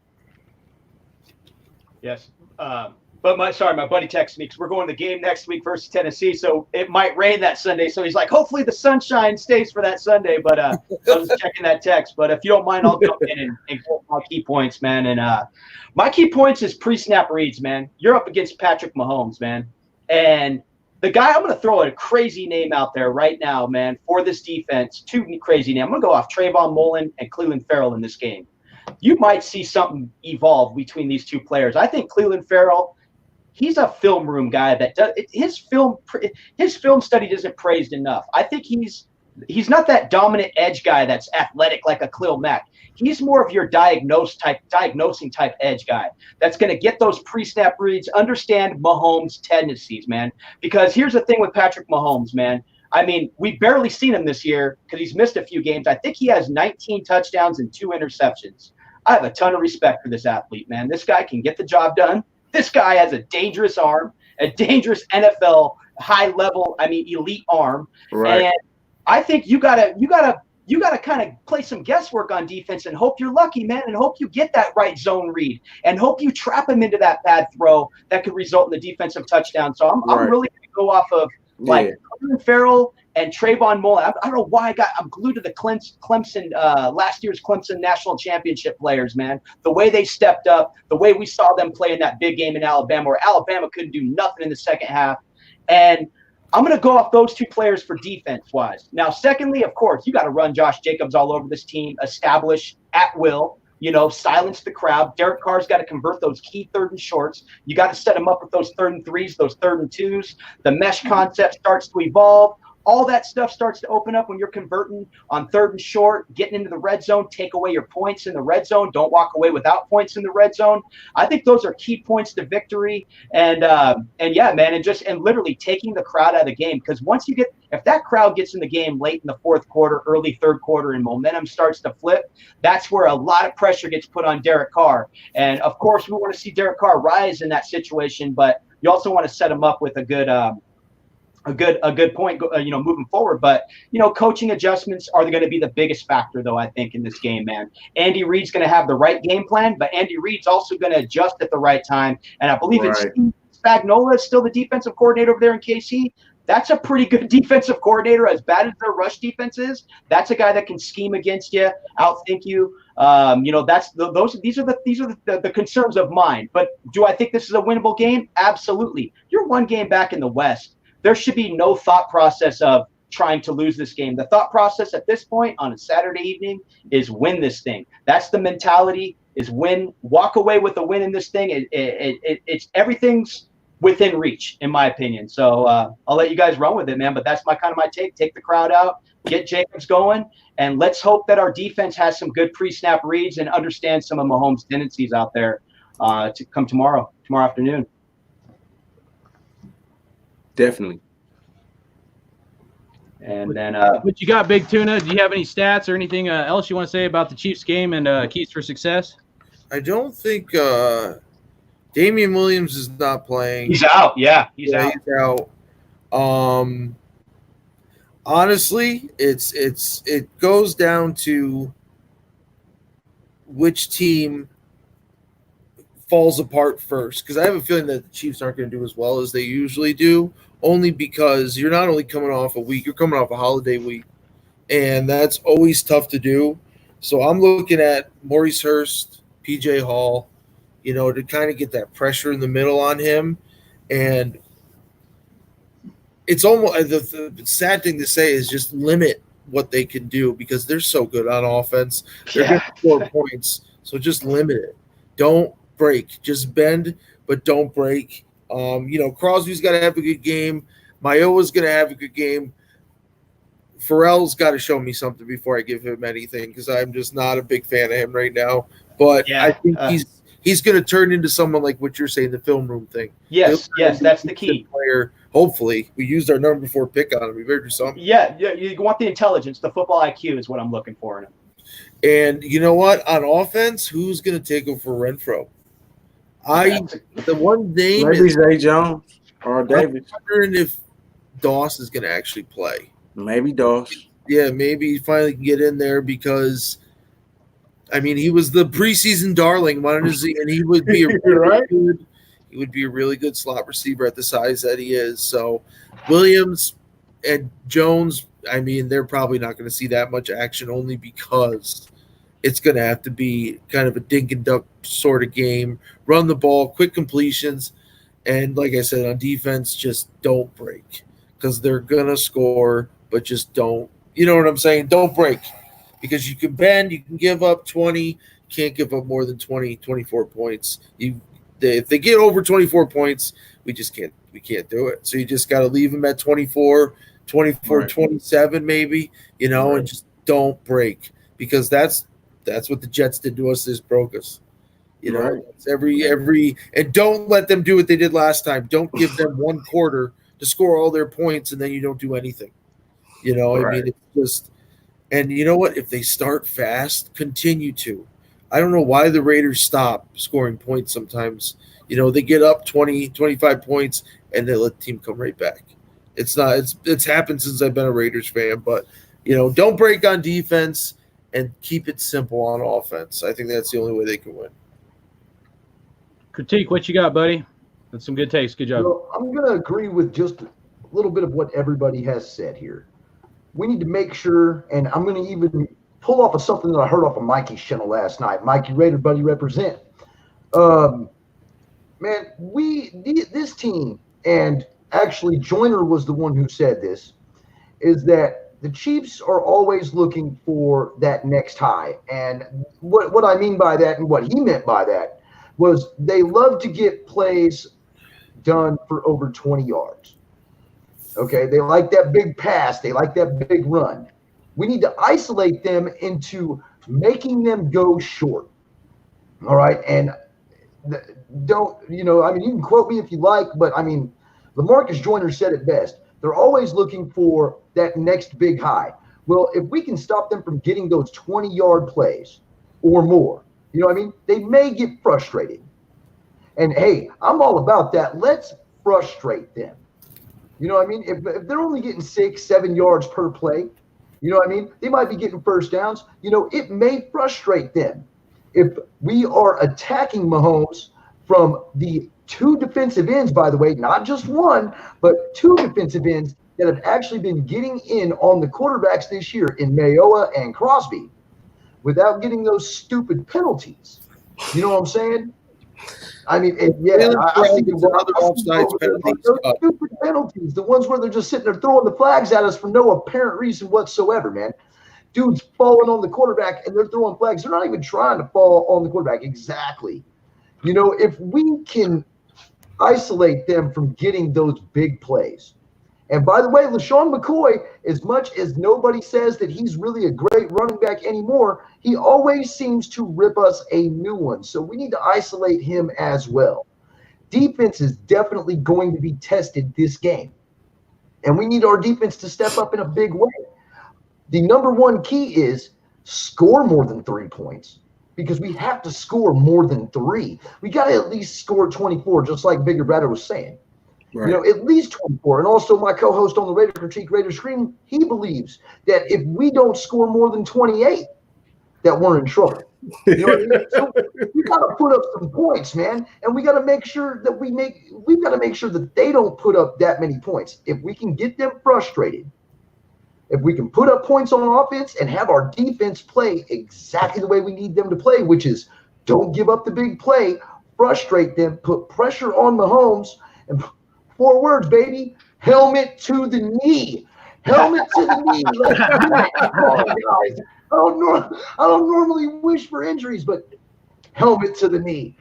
Yes. But my buddy texted me because we're going to the game next week versus Tennessee, so it might rain that Sunday. So he's like, hopefully the sunshine stays for that Sunday. But I was checking that text. But if you don't mind, I'll jump in and go my key points, man. And my key points is pre-snap reads, man. You're up against Patrick Mahomes, man. And the guy, I'm going to throw a crazy name out there right now, man, for this defense. 2 crazy names. I'm going to go off Trayvon Mullen and Cleveland Farrell in this game. You might see something evolve between these two players. I think Cleveland Farrell, he's a film room guy that does his film study isn't praised enough. I think he's not that dominant edge guy that's athletic like a Khalil Mack. He's more of your diagnosing type edge guy that's going to get those pre-snap reads, understand Mahomes' tendencies, man. Because here's the thing with Patrick Mahomes, man. I mean, we've barely seen him this year because he's missed a few games. I think he has 19 touchdowns and 2 interceptions. I have a ton of respect for this athlete, man. This guy can get the job done. This guy has a dangerous arm, a dangerous NFL high-level, elite arm. Right. And I think you gotta kind of play some guesswork on defense and hope you're lucky, man, and hope you get that right zone read and hope you trap him into that bad throw that could result in the defensive touchdown. So I'm really going to go off of Cleveland Farrell and Trayvon Mullen. I don't know why I'm glued to the Clemson last year's Clemson national championship players, man. The way they stepped up, the way we saw them play in that big game in Alabama, where Alabama couldn't do nothing in the second half, and I'm going to go off those two players for defense-wise. Now, secondly, of course, you got to run Josh Jacobs all over this team, establish at will, silence the crowd. Derek Carr's got to convert those key 3rd and shorts. You got to set him up with those 3rd and 3s, those 3rd and 2s. The mesh concept starts to evolve. all that stuff starts to open up when you're converting on 3rd and short, getting into the red zone, take away your points in the red zone. Don't walk away without points in the red zone. I think those are key points to victory. And yeah, man, and literally taking the crowd out of the game. Because if that crowd gets in the game late in the 4th quarter, early 3rd quarter, and momentum starts to flip, that's where a lot of pressure gets put on Derek Carr. And of course, we want to see Derek Carr rise in that situation, but you also want to set him up with a good point, moving forward. But, coaching adjustments are going to be the biggest factor, though, I think, in this game, man. Andy Reid's going to have the right game plan, but Andy Reid's also going to adjust at the right time. And I believe it's Spagnuolo is still the defensive coordinator over there in KC. That's a pretty good defensive coordinator. As bad as their rush defense is, that's a guy that can scheme against you, outthink you. These are the concerns of mine. But do I think this is a winnable game? Absolutely. You're one game back in the West. There should be no thought process of trying to lose this game. The thought process at this point on a Saturday evening is win this thing. That's the mentality, is win, walk away with a win in this thing. It's everything's within reach, in my opinion. So I'll let you guys run with it, man. But that's my take. Take the crowd out, get Jacobs going, and let's hope that our defense has some good pre-snap reads and understands some of Mahomes' tendencies out there to come tomorrow afternoon. Definitely. And then what you got, Big Tuna? Do you have any stats or anything else you want to say about the Chiefs game and keys for success? I don't think Damian Williams is not playing. He's out. Yeah, he's out. He's out. Honestly, it goes down to which team falls apart first, because I have a feeling that the Chiefs aren't going to do as well as they usually do, only because you're not only coming off a week, you're coming off a holiday week, and that's always tough to do. So I'm looking at Maurice Hurst, PJ Hall, to kind of get that pressure in the middle on him. And it's almost the sad thing to say is just limit what they can do, because they're so good on offense. They're going to score points, so just limit it. Don't break. Just bend, but don't break. Crosby's got to have a good game. Mayowa's going to have a good game. Pharrell's got to show me something before I give him anything, because I'm just not a big fan of him right now. But I think he's going to turn into someone like what you're saying, the film room thing. Yes, that's the key. Player. Hopefully, we used our number 4 pick on him. We better do something. Yeah. You want the intelligence, the football IQ is what I'm looking for in him. And you know what? On offense, who's going to take over for Renfro? The one name maybe Zay Jones or Davis. I'm wondering if Doss is going to actually play. Maybe Doss. Yeah, maybe he finally can get in there, because he was the preseason darling, and he would be he would be a really good slot receiver at the size that he is. So Williams and Jones, they're probably not going to see that much action, only because it's going to have to be kind of a dink and dunk sort of game. Run the ball, quick completions, and like I said, on defense, just don't break, because they're going to score, but just don't. You know what I'm saying? Don't break, because you can bend, you can give up 20, can't give up more than 20, 24 points. If they get over 24 points, we can't do it. So you just got to leave them at 24, 27 maybe, and just don't break, because that's what the Jets did to us. This broke us. It's every and don't let them do what they did last time. Don't give them one quarter to score all their points and then you don't do anything. It's just, and you know what? If they start fast, continue to. I don't know why the Raiders stop scoring points sometimes. They get up 20, 25 points and they let the team come right back. It's happened since I've been a Raiders fan, but don't break on defense and keep it simple on offense. I think that's the only way they can win. Critique, what you got, buddy? That's some good takes. Good job. I'm going to agree with just a little bit of what everybody has said here. We need to make sure, and I'm going to even pull off of something that I heard off of Mikey's channel last night. Mikey Raider, buddy, represent. This team, and actually Joyner was the one who said this, is that the Chiefs are always looking for that next high. And what I mean by that, and what he meant by that, was they love to get plays done for over 20 yards. Okay, they like that big pass. They like that big run. We need to isolate them into making them go short. All right, and don't, you know, I mean, you can quote me if you like, but I mean, LaMarcus Joyner said it best. They're always looking for that next big high. Well, if we can stop them from getting those 20-yard plays or more, you know what I mean? They may get frustrated. And hey, I'm all about that. Let's frustrate them. You know what I mean? If they're only getting 6-7 yards per play, you know what I mean? They might be getting first downs. You know, it may frustrate them. If we are attacking Mahomes from the 2 defensive ends, by the way, not just one, but 2 defensive ends that have actually been getting in on the quarterbacks this year in Mayoa and Crosby without getting those stupid penalties. You know what I'm saying? I mean, I see other offsides penalties. Those stupid penalties, the ones where they're just sitting there throwing the flags at us for no apparent reason whatsoever, man. Dude's falling on the quarterback and they're throwing flags. They're not even trying to fall on the quarterback. Exactly. You know, if we can isolate them from getting those big plays. And by the way, LaShawn McCoy, as much as nobody says that he's really a great running back anymore, he always seems to rip us a new one. So we need to isolate him as well. Defense is definitely going to be tested this game. And we need our defense to step up in a big way. The number one key is score more than 3 points, because we have to score more than 3. We got to at least score 24, just like Bigger Better was saying. Right. You know, at least 24. And also my co-host on the Raider Critique, Raider Scream, he believes that if we don't score more than 28, that we're in trouble. You know what I mean? So we got to put up some points, man. And we got to make sure that we've got to make sure that they don't put up that many points. If we can get them frustrated, if we can put up points on offense and have our defense play exactly the way we need them to play, which is don't give up the big play, frustrate them, put pressure on Mahomes, and 4 words, baby, helmet to the knee. Helmet to the knee. Guys. I don't normally wish for injuries, but helmet to the knee.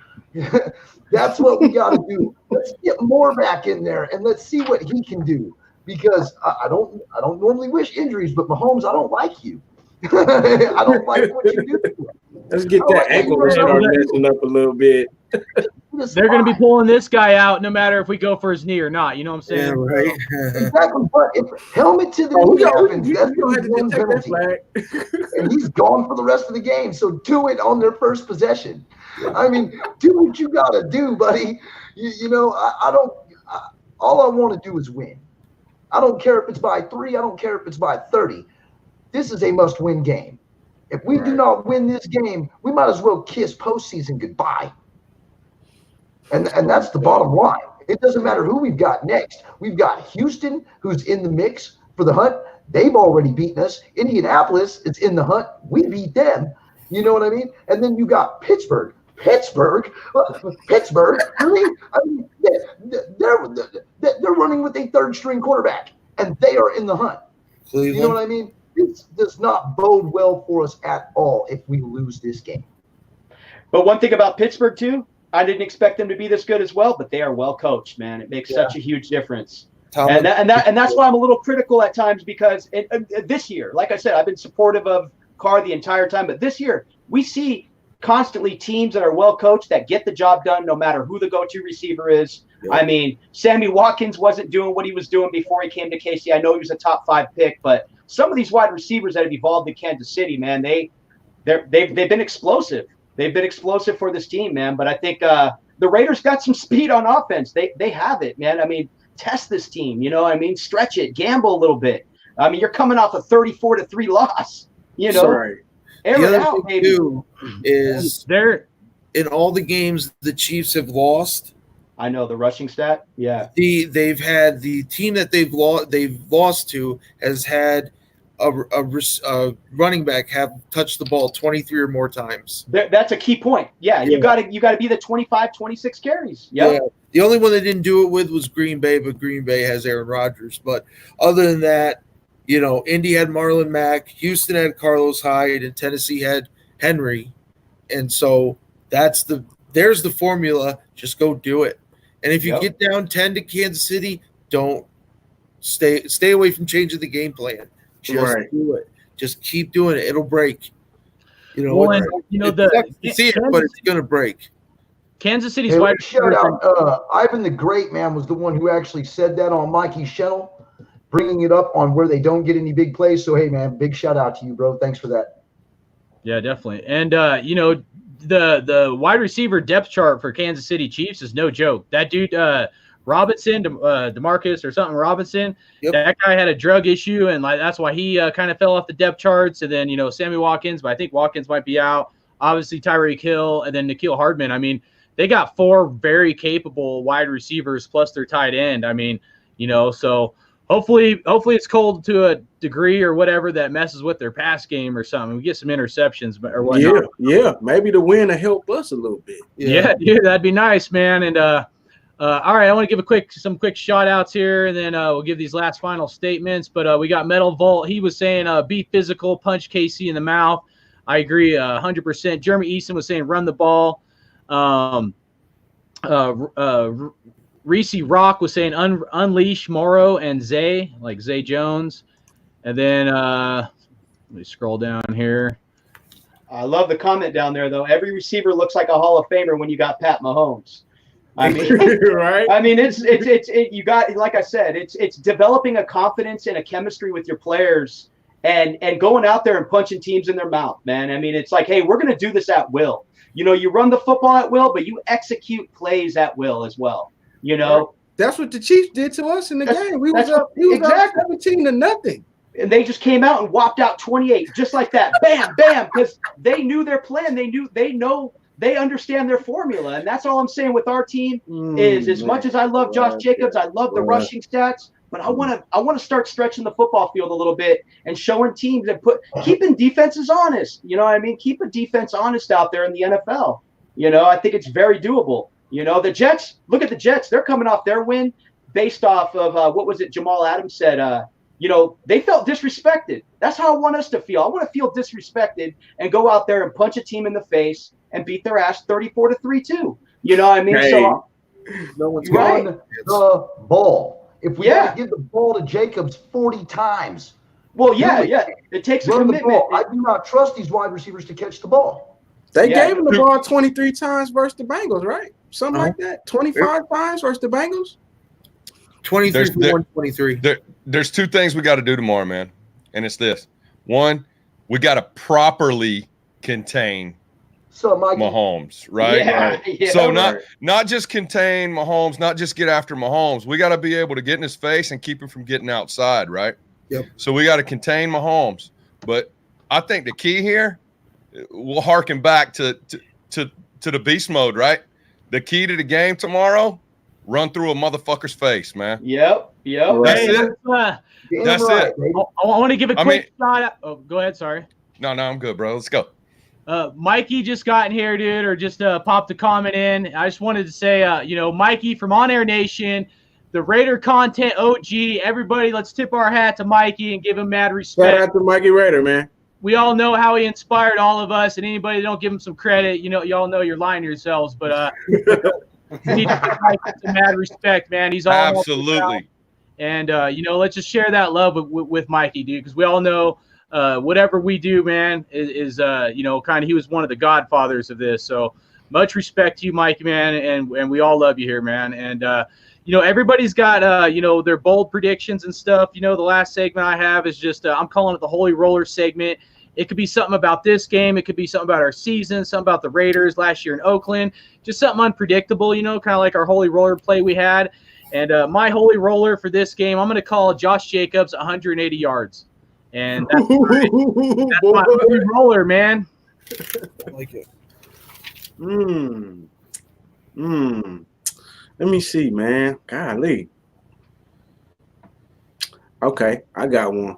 That's what we got to do. Let's get Moore back in there and let's see what he can do. Because I don't normally wish injuries, but Mahomes, I don't like you. I don't like what you do. Let's get that ankle to start messing up a little bit. They're going to be pulling this guy out no matter if we go for his knee or not. You know what I'm saying? Yeah, right. Exactly. But if helmet to the knee happens, that's one penalty. And he's gone for the rest of the game. So do it on their first possession. I mean, do what you got to do, buddy. You know, all I want to do is win. I don't care if it's by 3. I don't care if it's by 30. This is a must-win game. If we do not win this game, we might as well kiss postseason goodbye. And that's the bottom line. It doesn't matter who we've got next. We've got Houston, who's in the mix for the hunt. They've already beaten us. Indianapolis is in the hunt. We beat them. You know what I mean? And then you got Pittsburgh. Pittsburgh, really? I mean, they're running with a 3rd-string quarterback, and they are in the hunt. Cleveland. You know what I mean? This does not bode well for us at all if we lose this game. But one thing about Pittsburgh too, I didn't expect them to be this good as well, but they are well coached, man. It makes such a huge difference. And that's why I'm a little critical at times, because this year, like I said, I've been supportive of Carr the entire time, but this year we see constantly teams that are well coached that get the job done no matter who the go-to receiver is. Yep. I mean, Sammy Watkins wasn't doing what he was doing before he came to KC. I know he was a top 5 pick, but some of these wide receivers that have evolved in Kansas City, man, they've been explosive. They've been explosive for this team, man. But I think the Raiders got some speed on offense. They have it, man. I mean, test this team, you know what I mean? Stretch it, gamble a little bit. I mean, you're coming off a 34-3 loss, you know. Sorry. The other thing too is in all the games the Chiefs have lost. I know the rushing stat. Yeah, they've had the team that they've lost to has had a running back have touched the ball 23 or more times. That's a key point. Yeah, you got to be the 25, 26 carries. Yep. Yeah. The only one they didn't do it with was Green Bay, but Green Bay has Aaron Rodgers. But other than that, you know, Indy had Marlon Mack, Houston had Carlos Hyde, and Tennessee had Henry. And so there's the formula. Just go do it. And if you get down 10 to Kansas City, don't Stay away from changing the game plan. Just do it. Just keep doing it. It'll break. You know, well, you see it, but it's gonna break. Kansas City's Hey, wide shout out Ivan the Great, man, was the one who actually said that on Mikey Shennel, bringing it up on where they don't get any big plays. So, hey, man, big shout out to you, bro. Thanks for that. Yeah, definitely. And, the wide receiver depth chart for Kansas City Chiefs is no joke. That dude, Robinson, DeMarcus or something Robinson, that guy had a drug issue, and that's why he kind of fell off the depth charts. And then, Sammy Watkins, but I think Watkins might be out. Obviously, Tyreek Hill, and then N'Keal Hardman. I mean, they got 4 very capable wide receivers plus their tight end. I mean, so hopefully it's cold to a degree or whatever that messes with their pass game or something. We get some interceptions or whatnot. Yeah. Maybe the win will help us a little bit. Yeah, dude, that'd be nice, man. And all right, I want to give some quick shout outs here, and then we'll give these last final statements. But we got Metal Vault. He was saying be physical, punch KC in the mouth. I agree 100%. Jeremy Easton was saying run the ball. Reese Rock was saying unleash Morrow and Zay, like Zay Jones. And then let me scroll down here. I love the comment down there, though. Every receiver looks like a Hall of Famer when you got Pat Mahomes. I mean, right? I mean, it's you got, like I said, it's developing a confidence and a chemistry with your players, and going out there and punching teams in their mouth, man. I mean, it's like, hey, we're going to do this at will. You run the football at will, but you execute plays at will as well. That's what the Chiefs did to us in the game. We was up 17-0. And they just came out and whopped out 28, just like that. Bam, bam, because they knew their plan. They understand their formula. And that's all I'm saying with our team is, as much as I love Josh Jacobs, I love the rushing stats, but I want to start stretching the football field a little bit and showing teams and keeping defenses honest. You know what I mean? Keep a defense honest out there in the NFL. I think it's very doable. The Jets, look at the Jets. They're coming off their win based off of what was it Jamal Adams said, they felt disrespected. That's how I want us to feel. I want to feel disrespected and go out there and punch a team in the face and beat their ass 34-3 too. You know what I mean? Hey. So No one's run the ball. If we gotta give the ball to Jacobs 40 times. Well, it takes a commitment. I do not trust these wide receivers to catch the ball. They gave him the ball 23 times versus the Bengals, right? Something like that. 25 times versus the Bengals. 23 for 123. There's 2 things we got to do tomorrow, man, and it's this. One, we got to properly contain Mahomes, right? Yeah, so not just contain Mahomes, not just get after Mahomes. We got to be able to get in his face and keep him from getting outside, right? Yep. So we got to contain Mahomes. But I think the key here, we'll harken back to the beast mode, right? The key to the game tomorrow, run through a motherfucker's face, man. Yep. That's it. That's it. I want to give a quick shout out. Oh, go ahead. Sorry. No, I'm good, bro. Let's go. Mikey just got in here, dude, or just popped a comment in. I just wanted to say, Mikey from On Air Nation, the Raider content OG. Everybody, let's tip our hat to Mikey and give him mad respect. Shout out to Mikey Raider, man. We all know how he inspired all of us, and anybody that don't give him some credit, y'all know you're lying to yourselves. But need to give Mikey some mad respect, man. He's all absolutely. And let's just share that love with Mikey, dude, because we all know whatever we do, man, is kind of, he was one of the godfathers of this. So much respect to you, Mikey, man, and we all love you here, man. And everybody's got their bold predictions and stuff. The last segment I have is just I'm calling it the Holy Roller segment. It could be something about this game. It could be something about our season, something about the Raiders last year in Oakland, just something unpredictable, kind of like our Holy Roller play we had. And my Holy Roller for this game, I'm going to call Josh Jacobs 180 yards. And that's my Holy Roller, man. I like it. Let me see, man. Golly. Okay, I got one.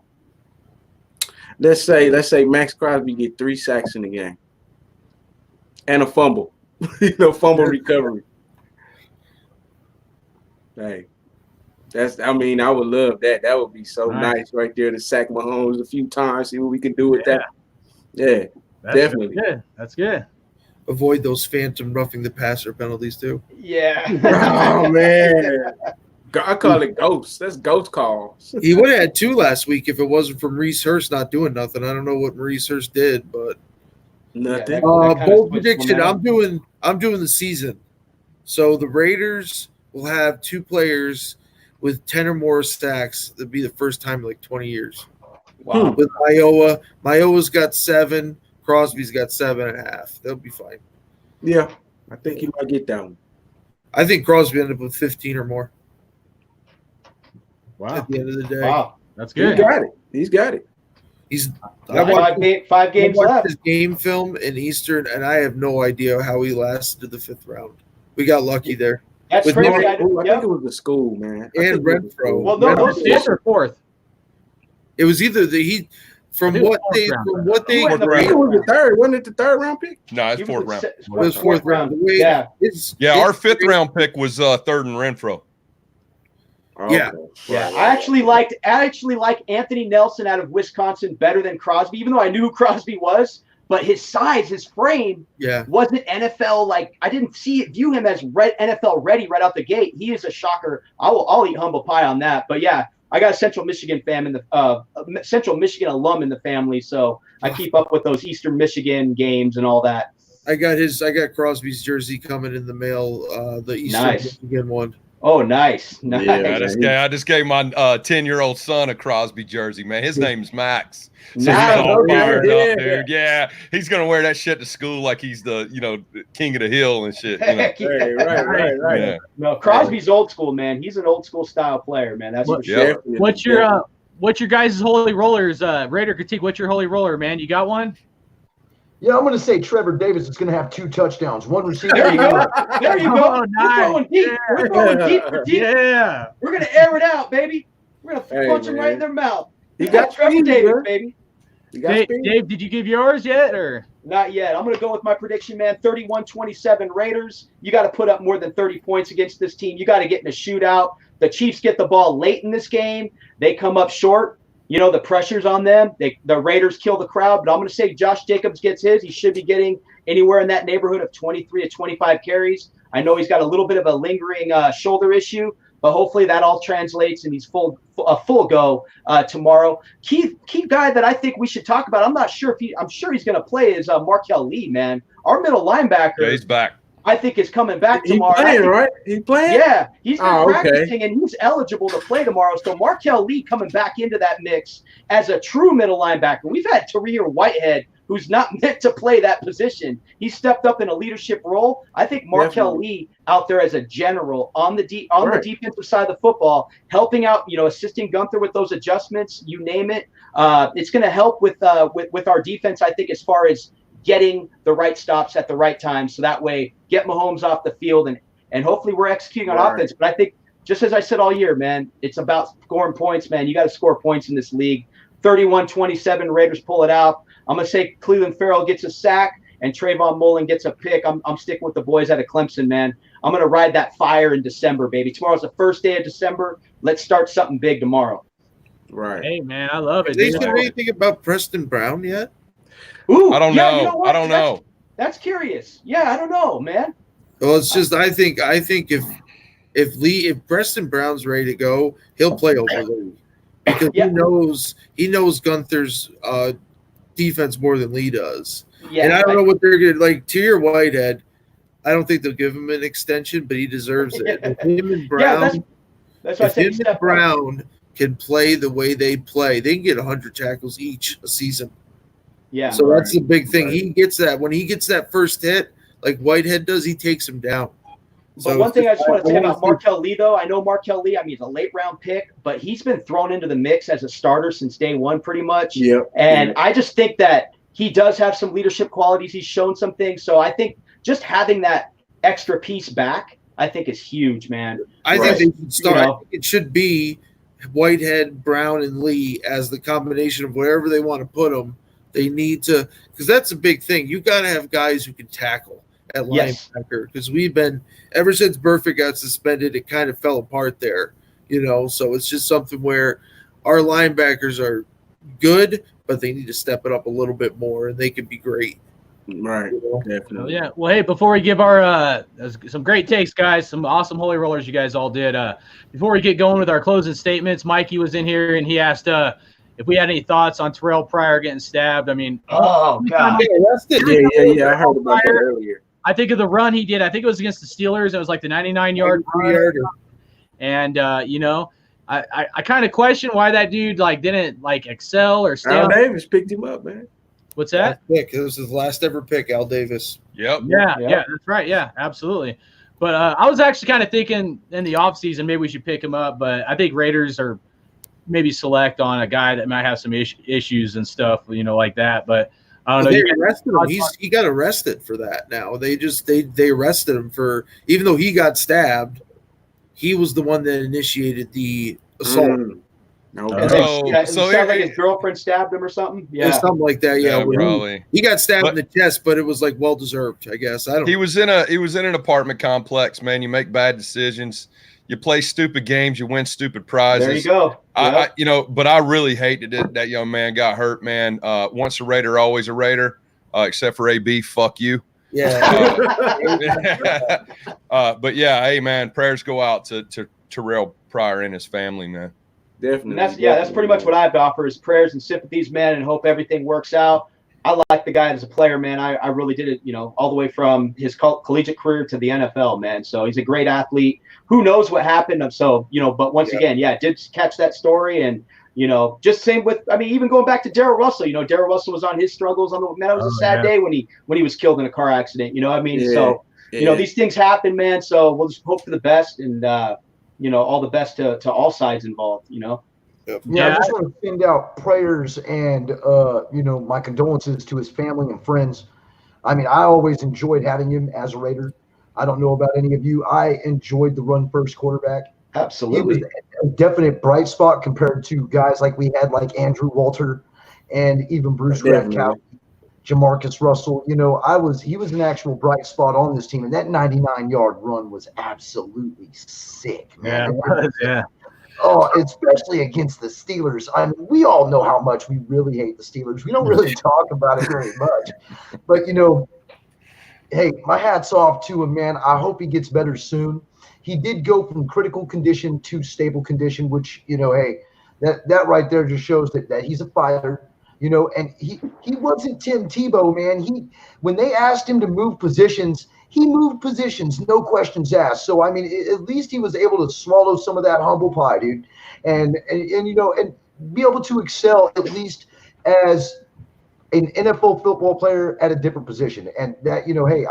Let's say Max Crosby get 3 sacks in the game and a fumble, fumble recovery. Hey, I would love that. That would be so nice right there to sack Mahomes a few times, see what we can do with that. Yeah, definitely. Good. That's good. Avoid those phantom roughing the passer penalties too. Yeah. Oh man. I call it ghosts. That's ghost calls. He would have had 2 last week if it wasn't for Maurice Hurst not doing nothing. I don't know what Maurice Hurst did, but Nothing. bold prediction. I'm doing the season. So the Raiders will have 2 players with 10 or more sacks. That'd be the first time in like 20 years. Wow. With Mayowa's got 7. Crosby's got 7.5. They'll be fine. Yeah, I think he might get that one. I think Crosby ended up with 15 or more. Wow, At the end of the day, Wow. that's He good. got it. He's got it. he's. Five games left. His game film in Eastern, and I have no idea how he lasted the 5th round. We got lucky there. That's With crazy. Mark- I I yep. think it was the school, man. I And think it was the Renfro. school. Well, no, Fifth those or fourth? It was either the I think it was fourth round. He went in the I think it was the third. Wasn't it the third round pick? No, it's He fourth round. it was 4th round. The way Yeah. Yeah, our 5th round pick was 3rd and Renfro. Oh, Yeah. okay. Yeah, Right. I actually like Anthony Nelson out of Wisconsin better than Crosby, even though I knew who Crosby was. But his size, his frame Yeah, wasn't NFL like. I didn't view him as NFL ready right out the gate. He is a shocker. I'll eat humble pie on that. But yeah, I got a Central Michigan Central Michigan alum in the family, so I keep up with those Eastern Michigan games and all that. I got Crosby's jersey coming in the mail. The Eastern Nice. Michigan one. Oh, nice. Yeah, I just gave my 10-year-old son a Crosby jersey, man. His name's Max. So he's Nice. all Okay, fired yeah. up, dude. Yeah, he's gonna wear that shit to school like he's the king of the hill and shit. You know? Heck yeah. Right. Yeah. No, Crosby's old school, man. He's an old school style player, man. That's for What- sure. Definitely. What's your guys' holy rollers? Raider critique. What's your holy roller, man? You got one? Yeah, I'm going to say Trevor Davis is going to have 2 touchdowns. One receiver. There you go. There you go. Oh, We're nice. throwing deep. We're throwing deep for deep. Yeah. We're gonna air it out, baby. We're gonna Hey, punch them right man. in their mouth. He got Trevor speed, Davis, bro. baby. You got Dave, speed. Dave, did you give yours yet, or? Not yet. I'm gonna go with my prediction, man. 31-27 Raiders. You got to put up more than 30 points against this team. You got to get in a shootout. The Chiefs get the ball late in this game. They come up short. You know, the pressure's on them. The Raiders kill the crowd, but I'm going to say Josh Jacobs gets his. He should be getting anywhere in that neighborhood of 23 to 25 carries. I know he's got a little bit of a lingering shoulder issue, but hopefully that all translates and he's full go tomorrow. Key guy that I think we should talk about. I'm sure he's going to play is Markel Lee, man. Our middle linebacker. Yeah, he's back. I think is coming back He tomorrow. playing, right? He playing? Yeah, he's been Oh, okay. practicing and he's eligible to play tomorrow. So Markel Lee coming back into that mix as a true middle linebacker. We've had Tahir Whitehead, who's not meant to play that position. He stepped up in a leadership role. I think Markel Lee out there as a general on the defensive side of the football, helping out, assisting Gunther with those adjustments, you name it. It's going to help with our defense, I think, as far as getting the right stops at the right time. So that way, get Mahomes off the field and hopefully we're executing on offense. But I think, just as I said all year, man, it's about scoring points, man. You got to score points in this league. 31-27, Raiders pull it out. I'm going to say Cleveland Farrell gets a sack and Trayvon Mullen gets a pick. I'm sticking with the boys out of Clemson, man. I'm going to ride that fire in December, baby. Tomorrow's the first day of December. Let's start something big tomorrow. Right. Hey, man, I love it. Have they dude. said anything about Preston Brown yet? Ooh, I don't yeah, know. you know what? I don't know. That's curious. Yeah, I don't know, man. Well, it's just I think if Preston Brown's ready to go, he'll play over Lee because he knows Gunther's defense more than Lee does. Yeah, And I don't know what they're gonna like. Tahir Whitehead, I don't think they'll give him an extension, but he deserves it. If him and Brown, that's why I if said him step and up. Brown can play the way they play, they can get 100 tackles each a season. Yeah. So that's the big thing. He gets that when he gets that first hit, like Whitehead does, he takes him down. But one thing I just want to say about Markel Lee, though, I know Markel Lee, he's a late round pick, but he's been thrown into the mix as a starter since day one, pretty much. Yep. And I just think that he does have some leadership qualities. He's shown some things. So I think just having that extra piece back, I think is huge, man. I think they should start. You know, I think it should be Whitehead, Brown, and Lee as the combination of wherever they want to put them. They need to, because that's a big thing. You got to have guys who can tackle at linebacker, because we've been ever since Burfict got suspended, it kind of fell apart there. So it's just something where our linebackers are good, but they need to step it up a little bit more, and they can be great. Right. Definitely. Yeah. Well, hey, before we give our some great takes, guys, some awesome holy rollers you guys all did. Before we get going with our closing statements, Mikey was in here and he asked if we had any thoughts on Terrell Pryor getting stabbed. I mean, Oh God. Yeah. I heard about that earlier. I think of the run he did. I think it was against the Steelers. It was like the 99-yard run. And you know, I kind of question why that dude didn't excel or stay. Al Davis picked him up, man. What's that? Pick. It was his last ever pick, Al Davis. Yep. Yeah, that's right. Yeah, absolutely. But I was actually kind of thinking in the offseason maybe we should pick him up, but I think Raiders are maybe select on a guy that might have some issues and stuff, like that. But I don't know. They arrested him. He got arrested for that now. They arrested him for, even though he got stabbed, he was the one that initiated the assault. Okay. So it sounds like his girlfriend stabbed him or something. Yeah, something like that. Yeah, probably. He got stabbed in the chest, but it was well deserved, I guess. I don't. He was in an apartment complex, man. You make bad decisions. You play stupid games. You win stupid prizes. There you go. But I really hated that young man got hurt, man. Once a Raider, always a Raider. Except for AB, fuck you. Yeah. But yeah, hey man, prayers go out to Terrell Pryor and his family, man. Definitely. And that's pretty much what I have to offer is prayers and sympathies, man, and hope everything works out. I like the guy as a player, man. I really did it, all the way from his collegiate career to the NFL, man. So he's a great athlete. Who knows what happened? So, but once again, did catch that story. And, just same with, even going back to Darrell Russell, Darrell Russell was on his struggles on man. It was a sad day when he was killed in a car accident, So, these things happen, man. So we'll just hope for the best and, all the best to all sides involved, Yep. Yeah, I just want to send out prayers and, my condolences to his family and friends. I always enjoyed having him as a Raider. I don't know about any of you. I enjoyed the run-first quarterback. Absolutely. He was a definite bright spot compared to guys like we had, like Andrew Walter and even Bruce Gradkowski, Jamarcus Russell. He was an actual bright spot on this team, and that 99-yard run was absolutely sick, man. Yeah. Oh, especially against the Steelers. We all know how much we really hate the Steelers. We don't really talk about it very much. But, hey, my hat's off to him, man. I hope he gets better soon. He did go from critical condition to stable condition, which, hey, that right there just shows that he's a fighter. And he wasn't Tim Tebow, man. When they asked him to move positions, he moved positions, no questions asked. So, at least he was able to swallow some of that humble pie, dude, and be able to excel at least as an NFL football player at a different position. And that, hey,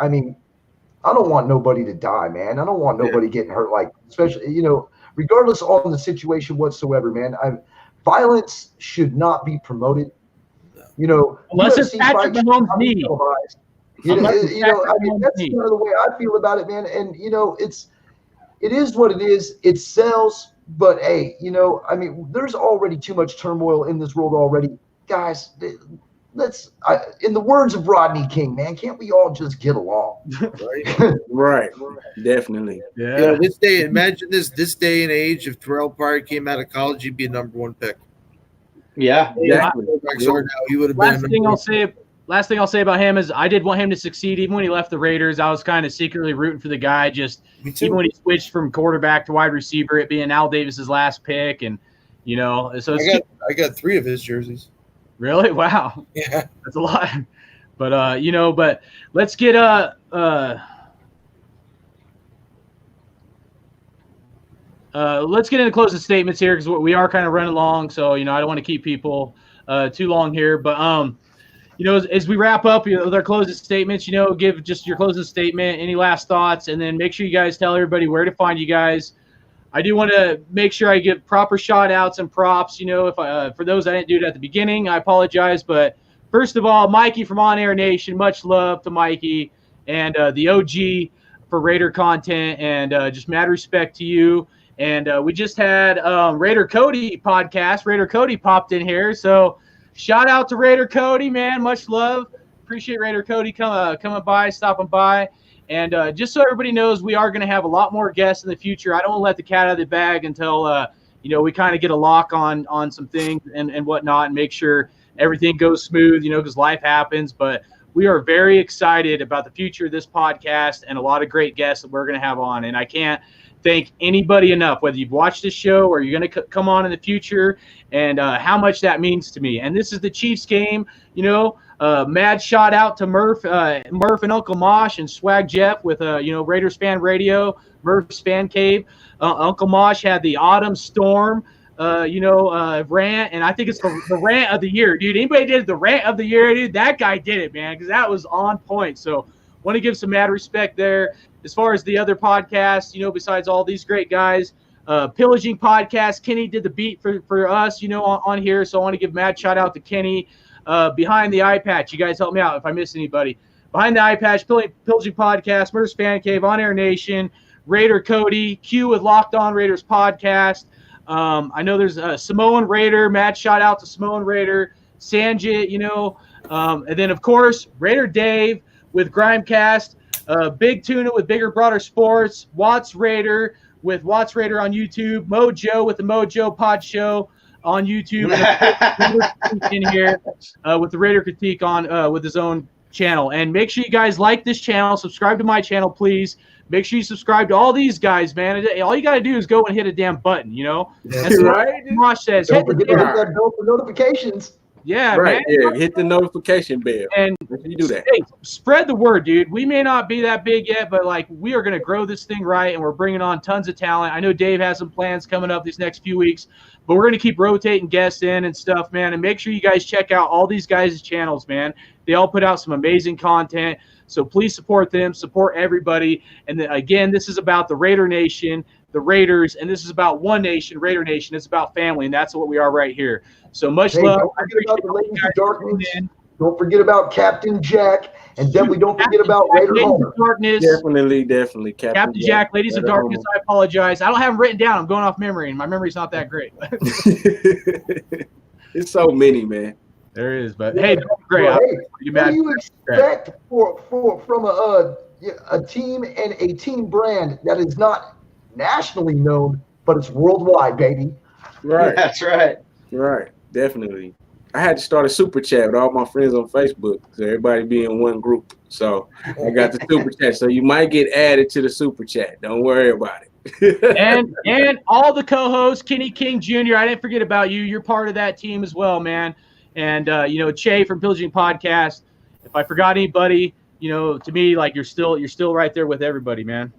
I don't want nobody to die, man. I don't want nobody getting hurt, especially, regardless on the situation whatsoever, man. Violence should not be promoted. Unless it's Patrick Mahomes' knee. That's kind of the way I feel about it, man. And it is what it is. It sells, but hey, there's already too much turmoil in this world already, guys. In the words of Rodney King, man, can't we all just get along? Right. Definitely. Yeah. This day, imagine this day and age. If Terrell Pryor came out of college, he'd be a #1 pick. Yeah. Exactly. He would have been. Last thing I'll say about him is I did want him to succeed. Even when he left the Raiders, I was kind of secretly rooting for the guy. Even when he switched from quarterback to wide receiver, it being Al Davis's last pick, and so I got 3 of his jerseys. Really? Wow. Yeah, that's a lot. But but let's get let's get into closing statements here because we are kind of running long. So I don't want to keep people too long here, but as we wrap up with our closing statements, give just your closing statement, any last thoughts, and then make sure you guys tell everybody where to find you guys. I do want to make sure I give proper shout outs and props. If for those I didn't do it at the beginning, I apologize. But first of all, Mikey from On Air Nation, much love to Mikey and the OG for Raider content, and just mad respect to you. And we just had Raider Cody podcast. Raider Cody popped in here, so shout out to Raider Cody, man. Much love. Appreciate Raider Cody coming by, stopping by. And just so everybody knows, we are going to have a lot more guests in the future. I don't want to let the cat out of the bag until, we kind of get a lock on some things and whatnot and make sure everything goes smooth, because life happens. But we are very excited about the future of this podcast and a lot of great guests that we're going to have on. And I can't thank anybody enough, whether you've watched this show or you're going to come on in the future, and how much that means to me. And this is the Chiefs game, mad shout out to Murph and Uncle Mosh and Swag Jeff with Raiders Fan Radio, Murph's Fan Cave. Uncle Mosh had the Autumn Storm rant, and I think it's the rant of the year, dude. Anybody did the rant of the year, dude? That guy did it, man, because that was on point. So want to give some mad respect there. As far as the other podcasts, besides all these great guys, Pillaging Podcast, Kenny did the beat for us, on here. So I want to give mad shout out to Kenny. Behind the Eye Patch, you guys help me out if I miss anybody. Behind the Eye Patch, Pillaging Podcast, Murph's Fan Cave, On Air Nation, Raider Cody, Q with Locked On Raiders Podcast. I know there's a Samoan Raider, mad shout out to Samoan Raider, Sanjit, and then of course Raider Dave with Grimecast, Big Tuna with Bigger Broader Sports, WattsRaider with WattsRaider on YouTube, MoJo with the MoJo PODSHOW on YouTube, in here with the Raider Critique on with his own channel. And make sure you guys like this channel, subscribe to my channel, please. Make sure you subscribe to all these guys, man. All you got to do is go and hit a damn button, That's right. What Mosh says. Don't forget to hit that bell for notifications. Yeah, right. man. Yeah, hit the notification bell. And you do that. Hey, spread the word, dude. We may not be that big yet, but we are going to grow this thing right, and we're bringing on tons of talent. I know Dave has some plans coming up these next few weeks, but we're going to keep rotating guests in and stuff, man. And make sure you guys check out all these guys' channels, man. They all put out some amazing content. So please support them, support everybody. And then, again, this is about the Raider Nation, the Raiders, and this is about One Nation, Raider Nation. It's about family, and that's what we are right here. So much love. Don't forget about the Ladies of Darkness. Don't forget about Captain Jack, and definitely don't forget about Raider Homer. Darkness. Definitely. Captain Jack, Ladies of Darkness. I apologize. I don't have them written down. I'm going off memory, and my memory's not that great. It's so many, man. There is, but hey, great. Well, what do you expect from a team and a team brand that is not nationally known, but it's worldwide, baby? Right. That's right. Right. Definitely. I had to start a super chat with all my friends on Facebook, so everybody be in one group. So I got the super chat. So you might get added to the super chat. Don't worry about it. and all the co-hosts, Kenny King Jr. I didn't forget about you. You're part of that team as well, man. And Che from Pillaging Podcast. If I forgot anybody, to me, you're still right there with everybody, man.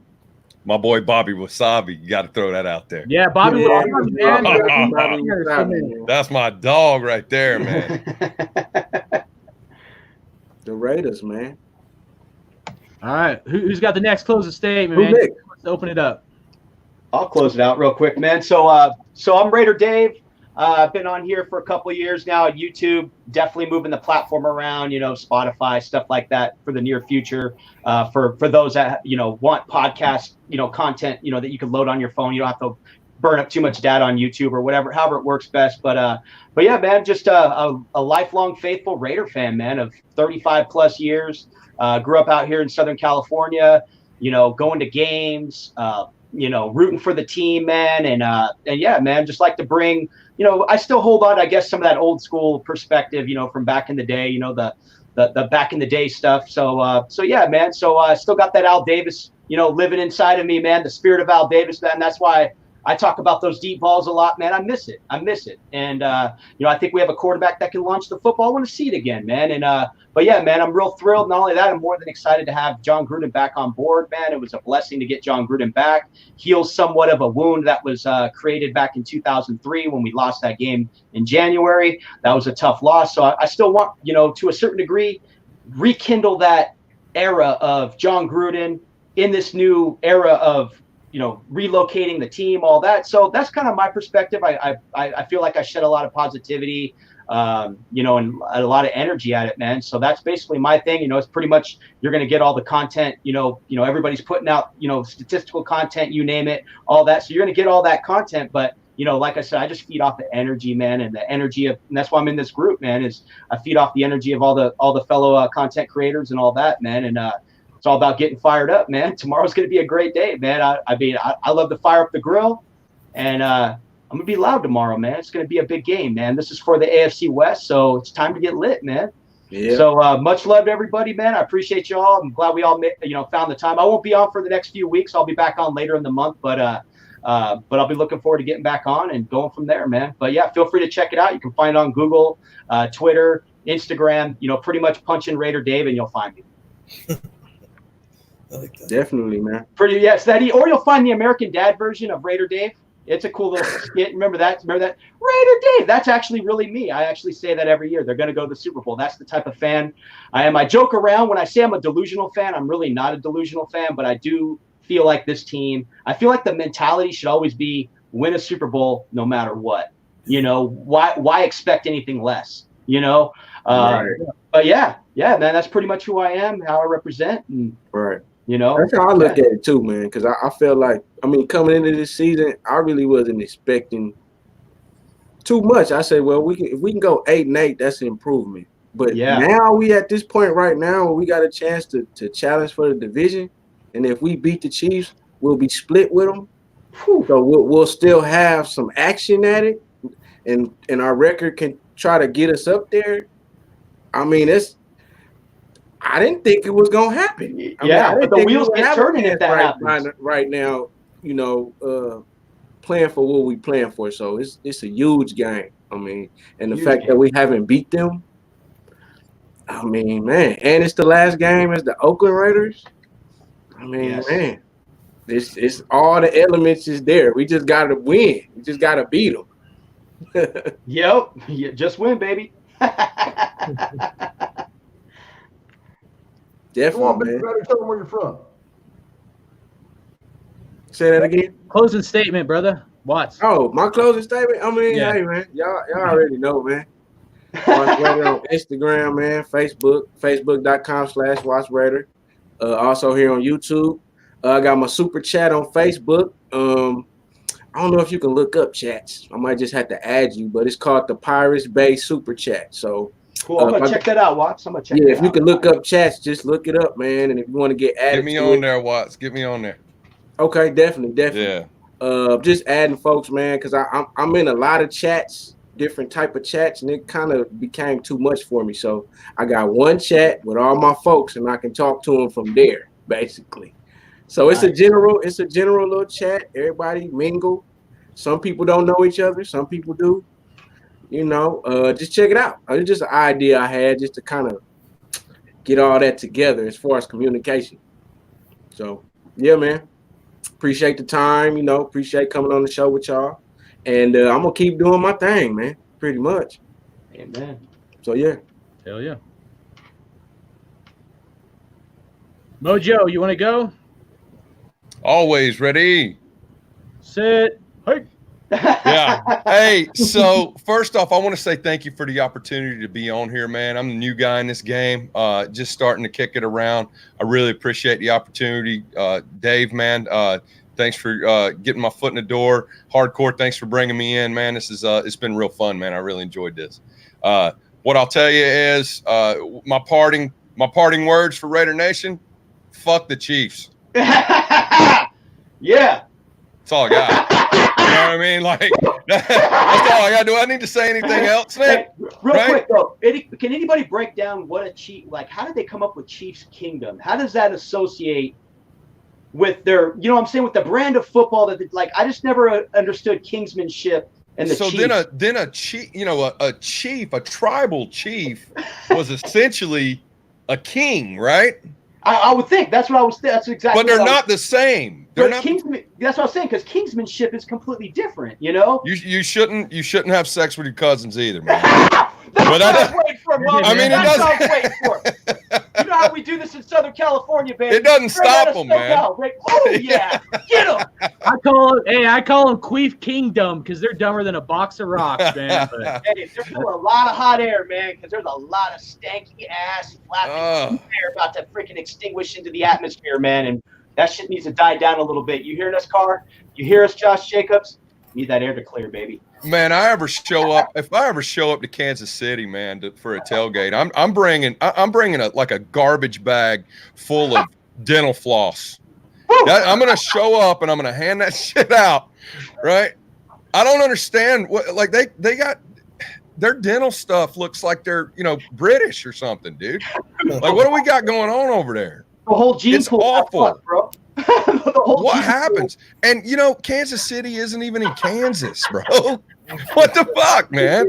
My boy Bobby Wasabi, you got to throw that out there. Yeah, Bobby Wasabi, man. That's my dog right there, man. The Raiders, man. All right, who's got the next closing statement, man? Let's open it up. I'll close it out real quick, man. So I'm Raider Dave. I've been on here for a couple of years now at YouTube, definitely moving the platform around, Spotify, stuff like that for the near future. For those that, want podcast, content, that you can load on your phone. You don't have to burn up too much data on YouTube or whatever, however it works best. But yeah, man, just a lifelong faithful Raider fan, man, of 35 plus years. Grew up out here in Southern California, going to games, rooting for the team, man. And yeah, man, just like to bring, I still hold on, I guess, some of that old school perspective, from back in the day, the back in the day stuff. So yeah, man. So I still got that Al Davis, living inside of me, man, the spirit of Al Davis, man. That's why I talk about those deep balls a lot, man. I miss it. And, I think we have a quarterback that can launch the football. I want to see it again, man. And, but yeah, man, I'm real thrilled. Not only that, I'm more than excited to have John Gruden back on board, man. It was a blessing to get John Gruden back. Heals somewhat of a wound that was created back in 2003 when we lost that game in January. That was a tough loss. So I still want, to a certain degree, rekindle that era of John Gruden in this new era of, relocating the team, all that. So that's kind of my perspective. I feel like I shed a lot of positivity, and a lot of energy at it, man. So that's basically my thing. It's pretty much, you're going to get all the content, everybody's putting out, statistical content, you name it, all that. So you're going to get all that content, but like I said, I just feed off the energy, man, and the energy of, and that's why I'm in this group, man, is I feed off the energy of all the fellow content creators and all that, man. And, it's all about getting fired up, man. Tomorrow's going to be a great day, man. I love to fire up the grill, and I'm going to be loud tomorrow, man. It's going to be a big game, man. This is for the AFC West, so it's time to get lit, man. Yeah. So much love to everybody, man. I appreciate you all. I'm glad we all found the time. I won't be on for the next few weeks. I'll be back on later in the month, but I'll be looking forward to getting back on and going from there, man. But yeah, feel free to check it out. You can find it on Google, Twitter, Instagram. Pretty much punch in Raider Dave and you'll find me. I like that. Definitely, man. Or you'll find the American Dad version of Raider Dave. It's a cool little skit. Remember that? Raider Dave. That's actually really me. I actually say that every year. They're going to go to the Super Bowl. That's the type of fan I am. I joke around when I say I'm a delusional fan. I'm really not a delusional fan, but I do feel like this team. I feel like the mentality should always be win a Super Bowl no matter what. Why expect anything less? Right. But yeah, man. That's pretty much who I am, how I represent, and Right. That's how I look at it too, man. Because I feel like, coming into this season, I really wasn't expecting too much. I said, well, if we can go 8-8, that's an improvement. But now we at this point right now where we got a chance to challenge for the division, and if we beat the Chiefs, we'll be split with them. So we'll still have some action at it, and our record can try to get us up there. I didn't think it was gonna happen. But the wheels get turning if that happens. Right now, playing for what we playing for. So it's a huge game. And the fact that we haven't beat them. Man, and it's the last game as the Oakland Raiders. Man, it's all the elements is there. We just gotta win. We just gotta beat them. Yep, just win, baby. Definitely, Come on, man. Big Brother, tell them where you're from. Say that again. Closing statement, brother. Watts. Oh, my closing statement. Yeah. Hey, man, y'all already know, man. WattsRaider on Instagram, man. Facebook.com/WattsRaider. Also here on YouTube. I got my super chat on Facebook. I don't know if you can look up chats. I might just have to add you, but it's called the Pirates Bay Super Chat. So. Cool. I'm gonna check that out, Watts. I'm gonna check. Yeah, if you can look up chats, just look it up, man. And if you want to get added, Get me on there, Watts. Get me on there. Okay, definitely. Yeah. Just adding folks, man, because I'm in a lot of chats, different type of chats, and it kind of became too much for me. So I got one chat with all my folks, and I can talk to them from there, basically. So it's a general little chat. Everybody mingle. Some people don't know each other. Some people do. Just check it out. It's just an idea I had just to kind of get all that together as far as communication. So, yeah, man. Appreciate the time, appreciate coming on the show with y'all. And I'm going to keep doing my thing, man, pretty much. Amen. So, yeah. Hell yeah. Mojo, you want to go? Always ready. Sit. Hey. Yeah. Hey, so first off, I want to say thank you for the opportunity to be on here, man. I'm the new guy in this game, just starting to kick it around. I really appreciate the opportunity. Dave, man, thanks for getting my foot in the door. Hardcore, thanks for bringing me in, man. This is it's been real fun, man. I really enjoyed this. What I'll tell you is my parting words for Raider Nation: fuck the Chiefs. Yeah. That's all I got. You know what I mean? Like, that's all I got. Do I need to say anything else, man? Hey, real quick, though, can anybody break down what a Chief, how did they come up with Chiefs Kingdom? How does that associate with their, with the brand of football that, I just never understood kingsmanship and the Chiefs. Then a chief, a tribal chief was essentially a king, right? I would think that's what I was. That's exactly. But they're not the same. They're not. That's what I was saying, because kingsmanship is completely different. You shouldn't have sex with your cousins either, man. That's what I was waiting for, Mom. I mean, that's what I was waiting for. You know how we do this in Southern California, baby. It doesn't stop them, man. Right? Oh yeah, get them. I call them Queef Kingdom because they're dumber than a box of rocks, man. But. Hey, they're full of a lot of hot air, man, because there's a lot of stanky ass flapping air about to freaking extinguish into the atmosphere, man, and that shit needs to die down a little bit. You hearing us, Carr? You hear us, Josh Jacobs? Need that air to clear, baby. Man, if I ever show up to Kansas City, man, for a tailgate, I'm bringing a garbage bag full of dental floss. I'm gonna show up and I'm gonna hand that shit out, right? I don't understand what they got. their dental stuff looks like they're, British or something, dude. Like, what do we got going on over there? The whole gene It's pool, awful. fuck, bro. The whole What gene happens? And Kansas City isn't even in Kansas, bro. What the fuck, man?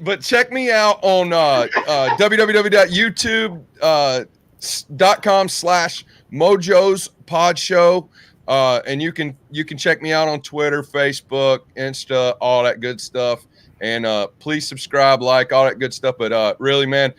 But check me out on www.youtube.com/MoJo's PodShow. And you can check me out on Twitter, Facebook, Insta, all that good stuff. And please subscribe, like, all that good stuff. But really, man,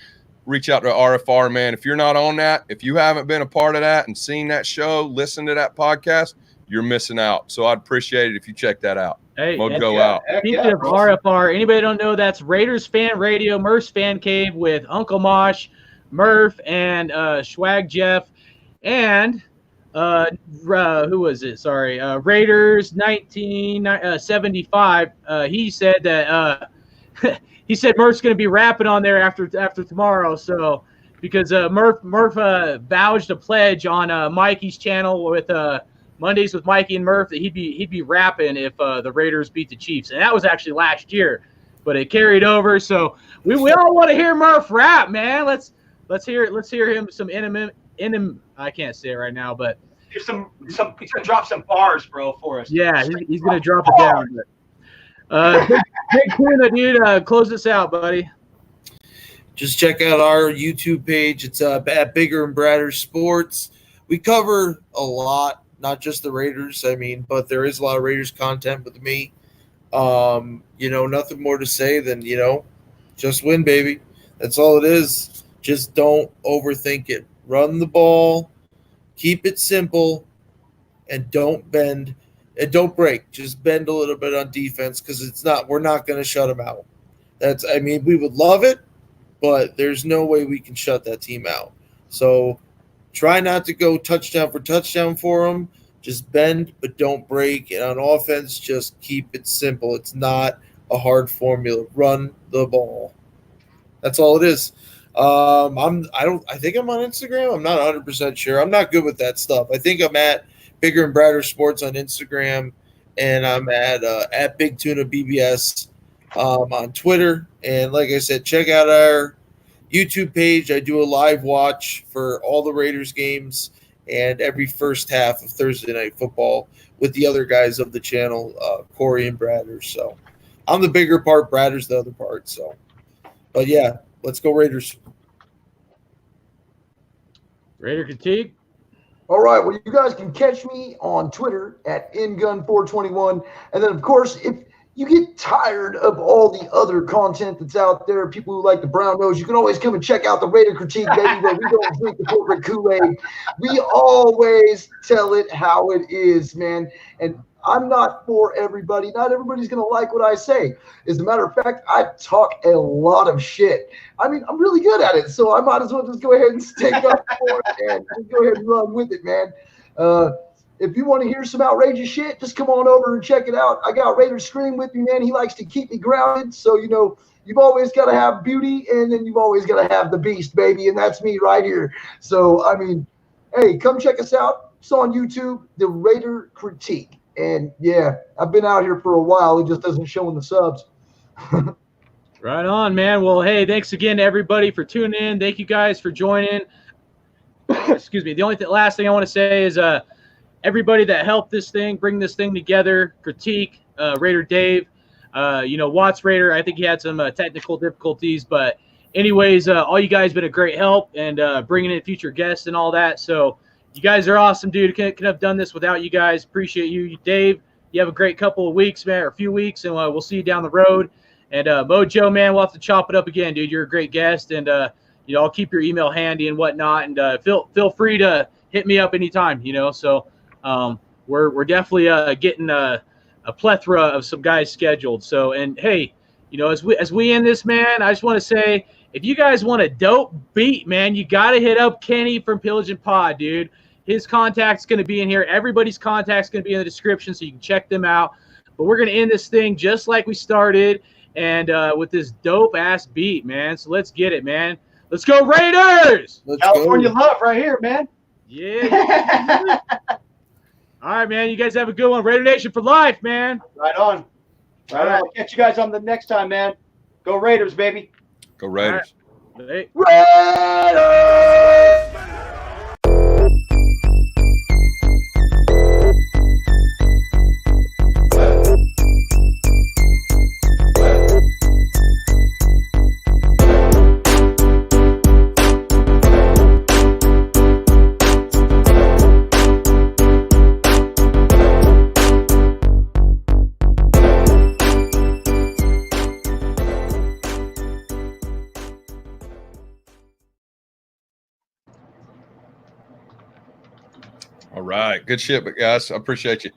reach out to RFR, man. If you're not on that, if you haven't been a part of that and seen that show, listen to that podcast, you're missing out. So I'd appreciate it if you check that out. Hey, MoJo out. Speaking of RFR, anybody don't know, that's Raiders Fan Radio, Murph's Fan Cave with Uncle Mosh, Murph, and Swag Jeff, and who was it? Sorry, Raiders 1975. He said that he said Murph's going to be rapping on there after tomorrow. So because Murph vouched a pledge on Mikey's channel with Mondays with Mikey and Murph that he'd be rapping if the Raiders beat the Chiefs, and that was actually last year, but it carried over. So we all want to hear Murph rap, man. Let's hear him some I can't say it right now, but he's gonna drop some bars, bro, for us. Yeah, he's gonna drop it down. But, big Tuna, dude, close this out, buddy. Just check out our YouTube page. It's at Bigger and Bradder Sports. We cover a lot, not just the Raiders. But there is a lot of Raiders content with me. Nothing more to say than, just win, baby. That's all it is. Just don't overthink it. Run the ball, keep it simple, and don't bend and don't break. Just bend a little bit on defense because we're not going to shut them out. We would love it, but there's no way we can shut that team out. So try not to go touchdown for touchdown for them. Just bend, but don't break. And on offense, just keep it simple. It's not a hard formula. Run the ball. That's all it is. I think I'm on Instagram. I'm not 100% sure. I'm not good with that stuff. I think I'm at Bigger and Bradder Sports on Instagram, and I'm at Big Tuna BBS on Twitter. And like I said, check out our YouTube page. I do a live watch for all the Raiders games and every first half of Thursday Night Football with the other guys of the channel, Corey and Bradder. So I'm the bigger part. Bradder's the other part. So, but yeah, let's go Raiders. Raider critique. All right. Well, you guys can catch me on Twitter at InGun421. And then, of course, if you get tired of all the other content that's out there, people who like the brown nose, you can always come and check out the Raider Critique, baby, where we don't drink the corporate Kool-Aid. We always tell it how it is, man. And I'm not for everybody. Not everybody's going to like what I say. As a matter of fact, I talk a lot of shit. I'm really good at it, so I might as well just go ahead and stick up for it and just go ahead and run with it, man. If you want to hear some outrageous shit, just come on over and check it out. I got Raider Scream with me, man. He likes to keep me grounded, so, you've always got to have beauty, and then you've always got to have the beast, baby, and that's me right here. So, hey, come check us out. It's on YouTube, The Raider Critique. And yeah, I've been out here for a while. It just doesn't show in the subs. Right on, man. Well, hey, thanks again to everybody for tuning in. Thank you guys for joining. Excuse me. The only last thing I want to say is everybody that helped bring this thing together, critique, Raider Dave, WattsRaider. I think he had some technical difficulties, but anyways, all you guys been a great help and bringing in future guests and all that. So you guys are awesome, dude. Couldn't have done this without you guys. Appreciate you. Dave, you have a great couple of weeks, man, or a few weeks, and we'll see you down the road. And MoJo, man, we'll have to chop it up again, dude. You're a great guest, and I'll keep your email handy and whatnot. And feel free to hit me up anytime. So we're definitely getting a plethora of some guys scheduled. So, and hey, as we end this, man, I just want to say, if you guys want a dope beat, man, you got to hit up Kenny from Pillage and Pod, dude. His contact's going to be in here. Everybody's contact's going to be in the description, so you can check them out. But we're going to end this thing just like we started, and with this dope-ass beat, man. So let's get it, man. Let's go, Raiders! California love right here, man. Yeah. All right, man. You guys have a good one. Raider Nation for life, man. Right on. All right. I'll catch you guys on the next time, man. Go Raiders, baby. Go Raiders. Hey. All right. Good shit, guys. I appreciate you.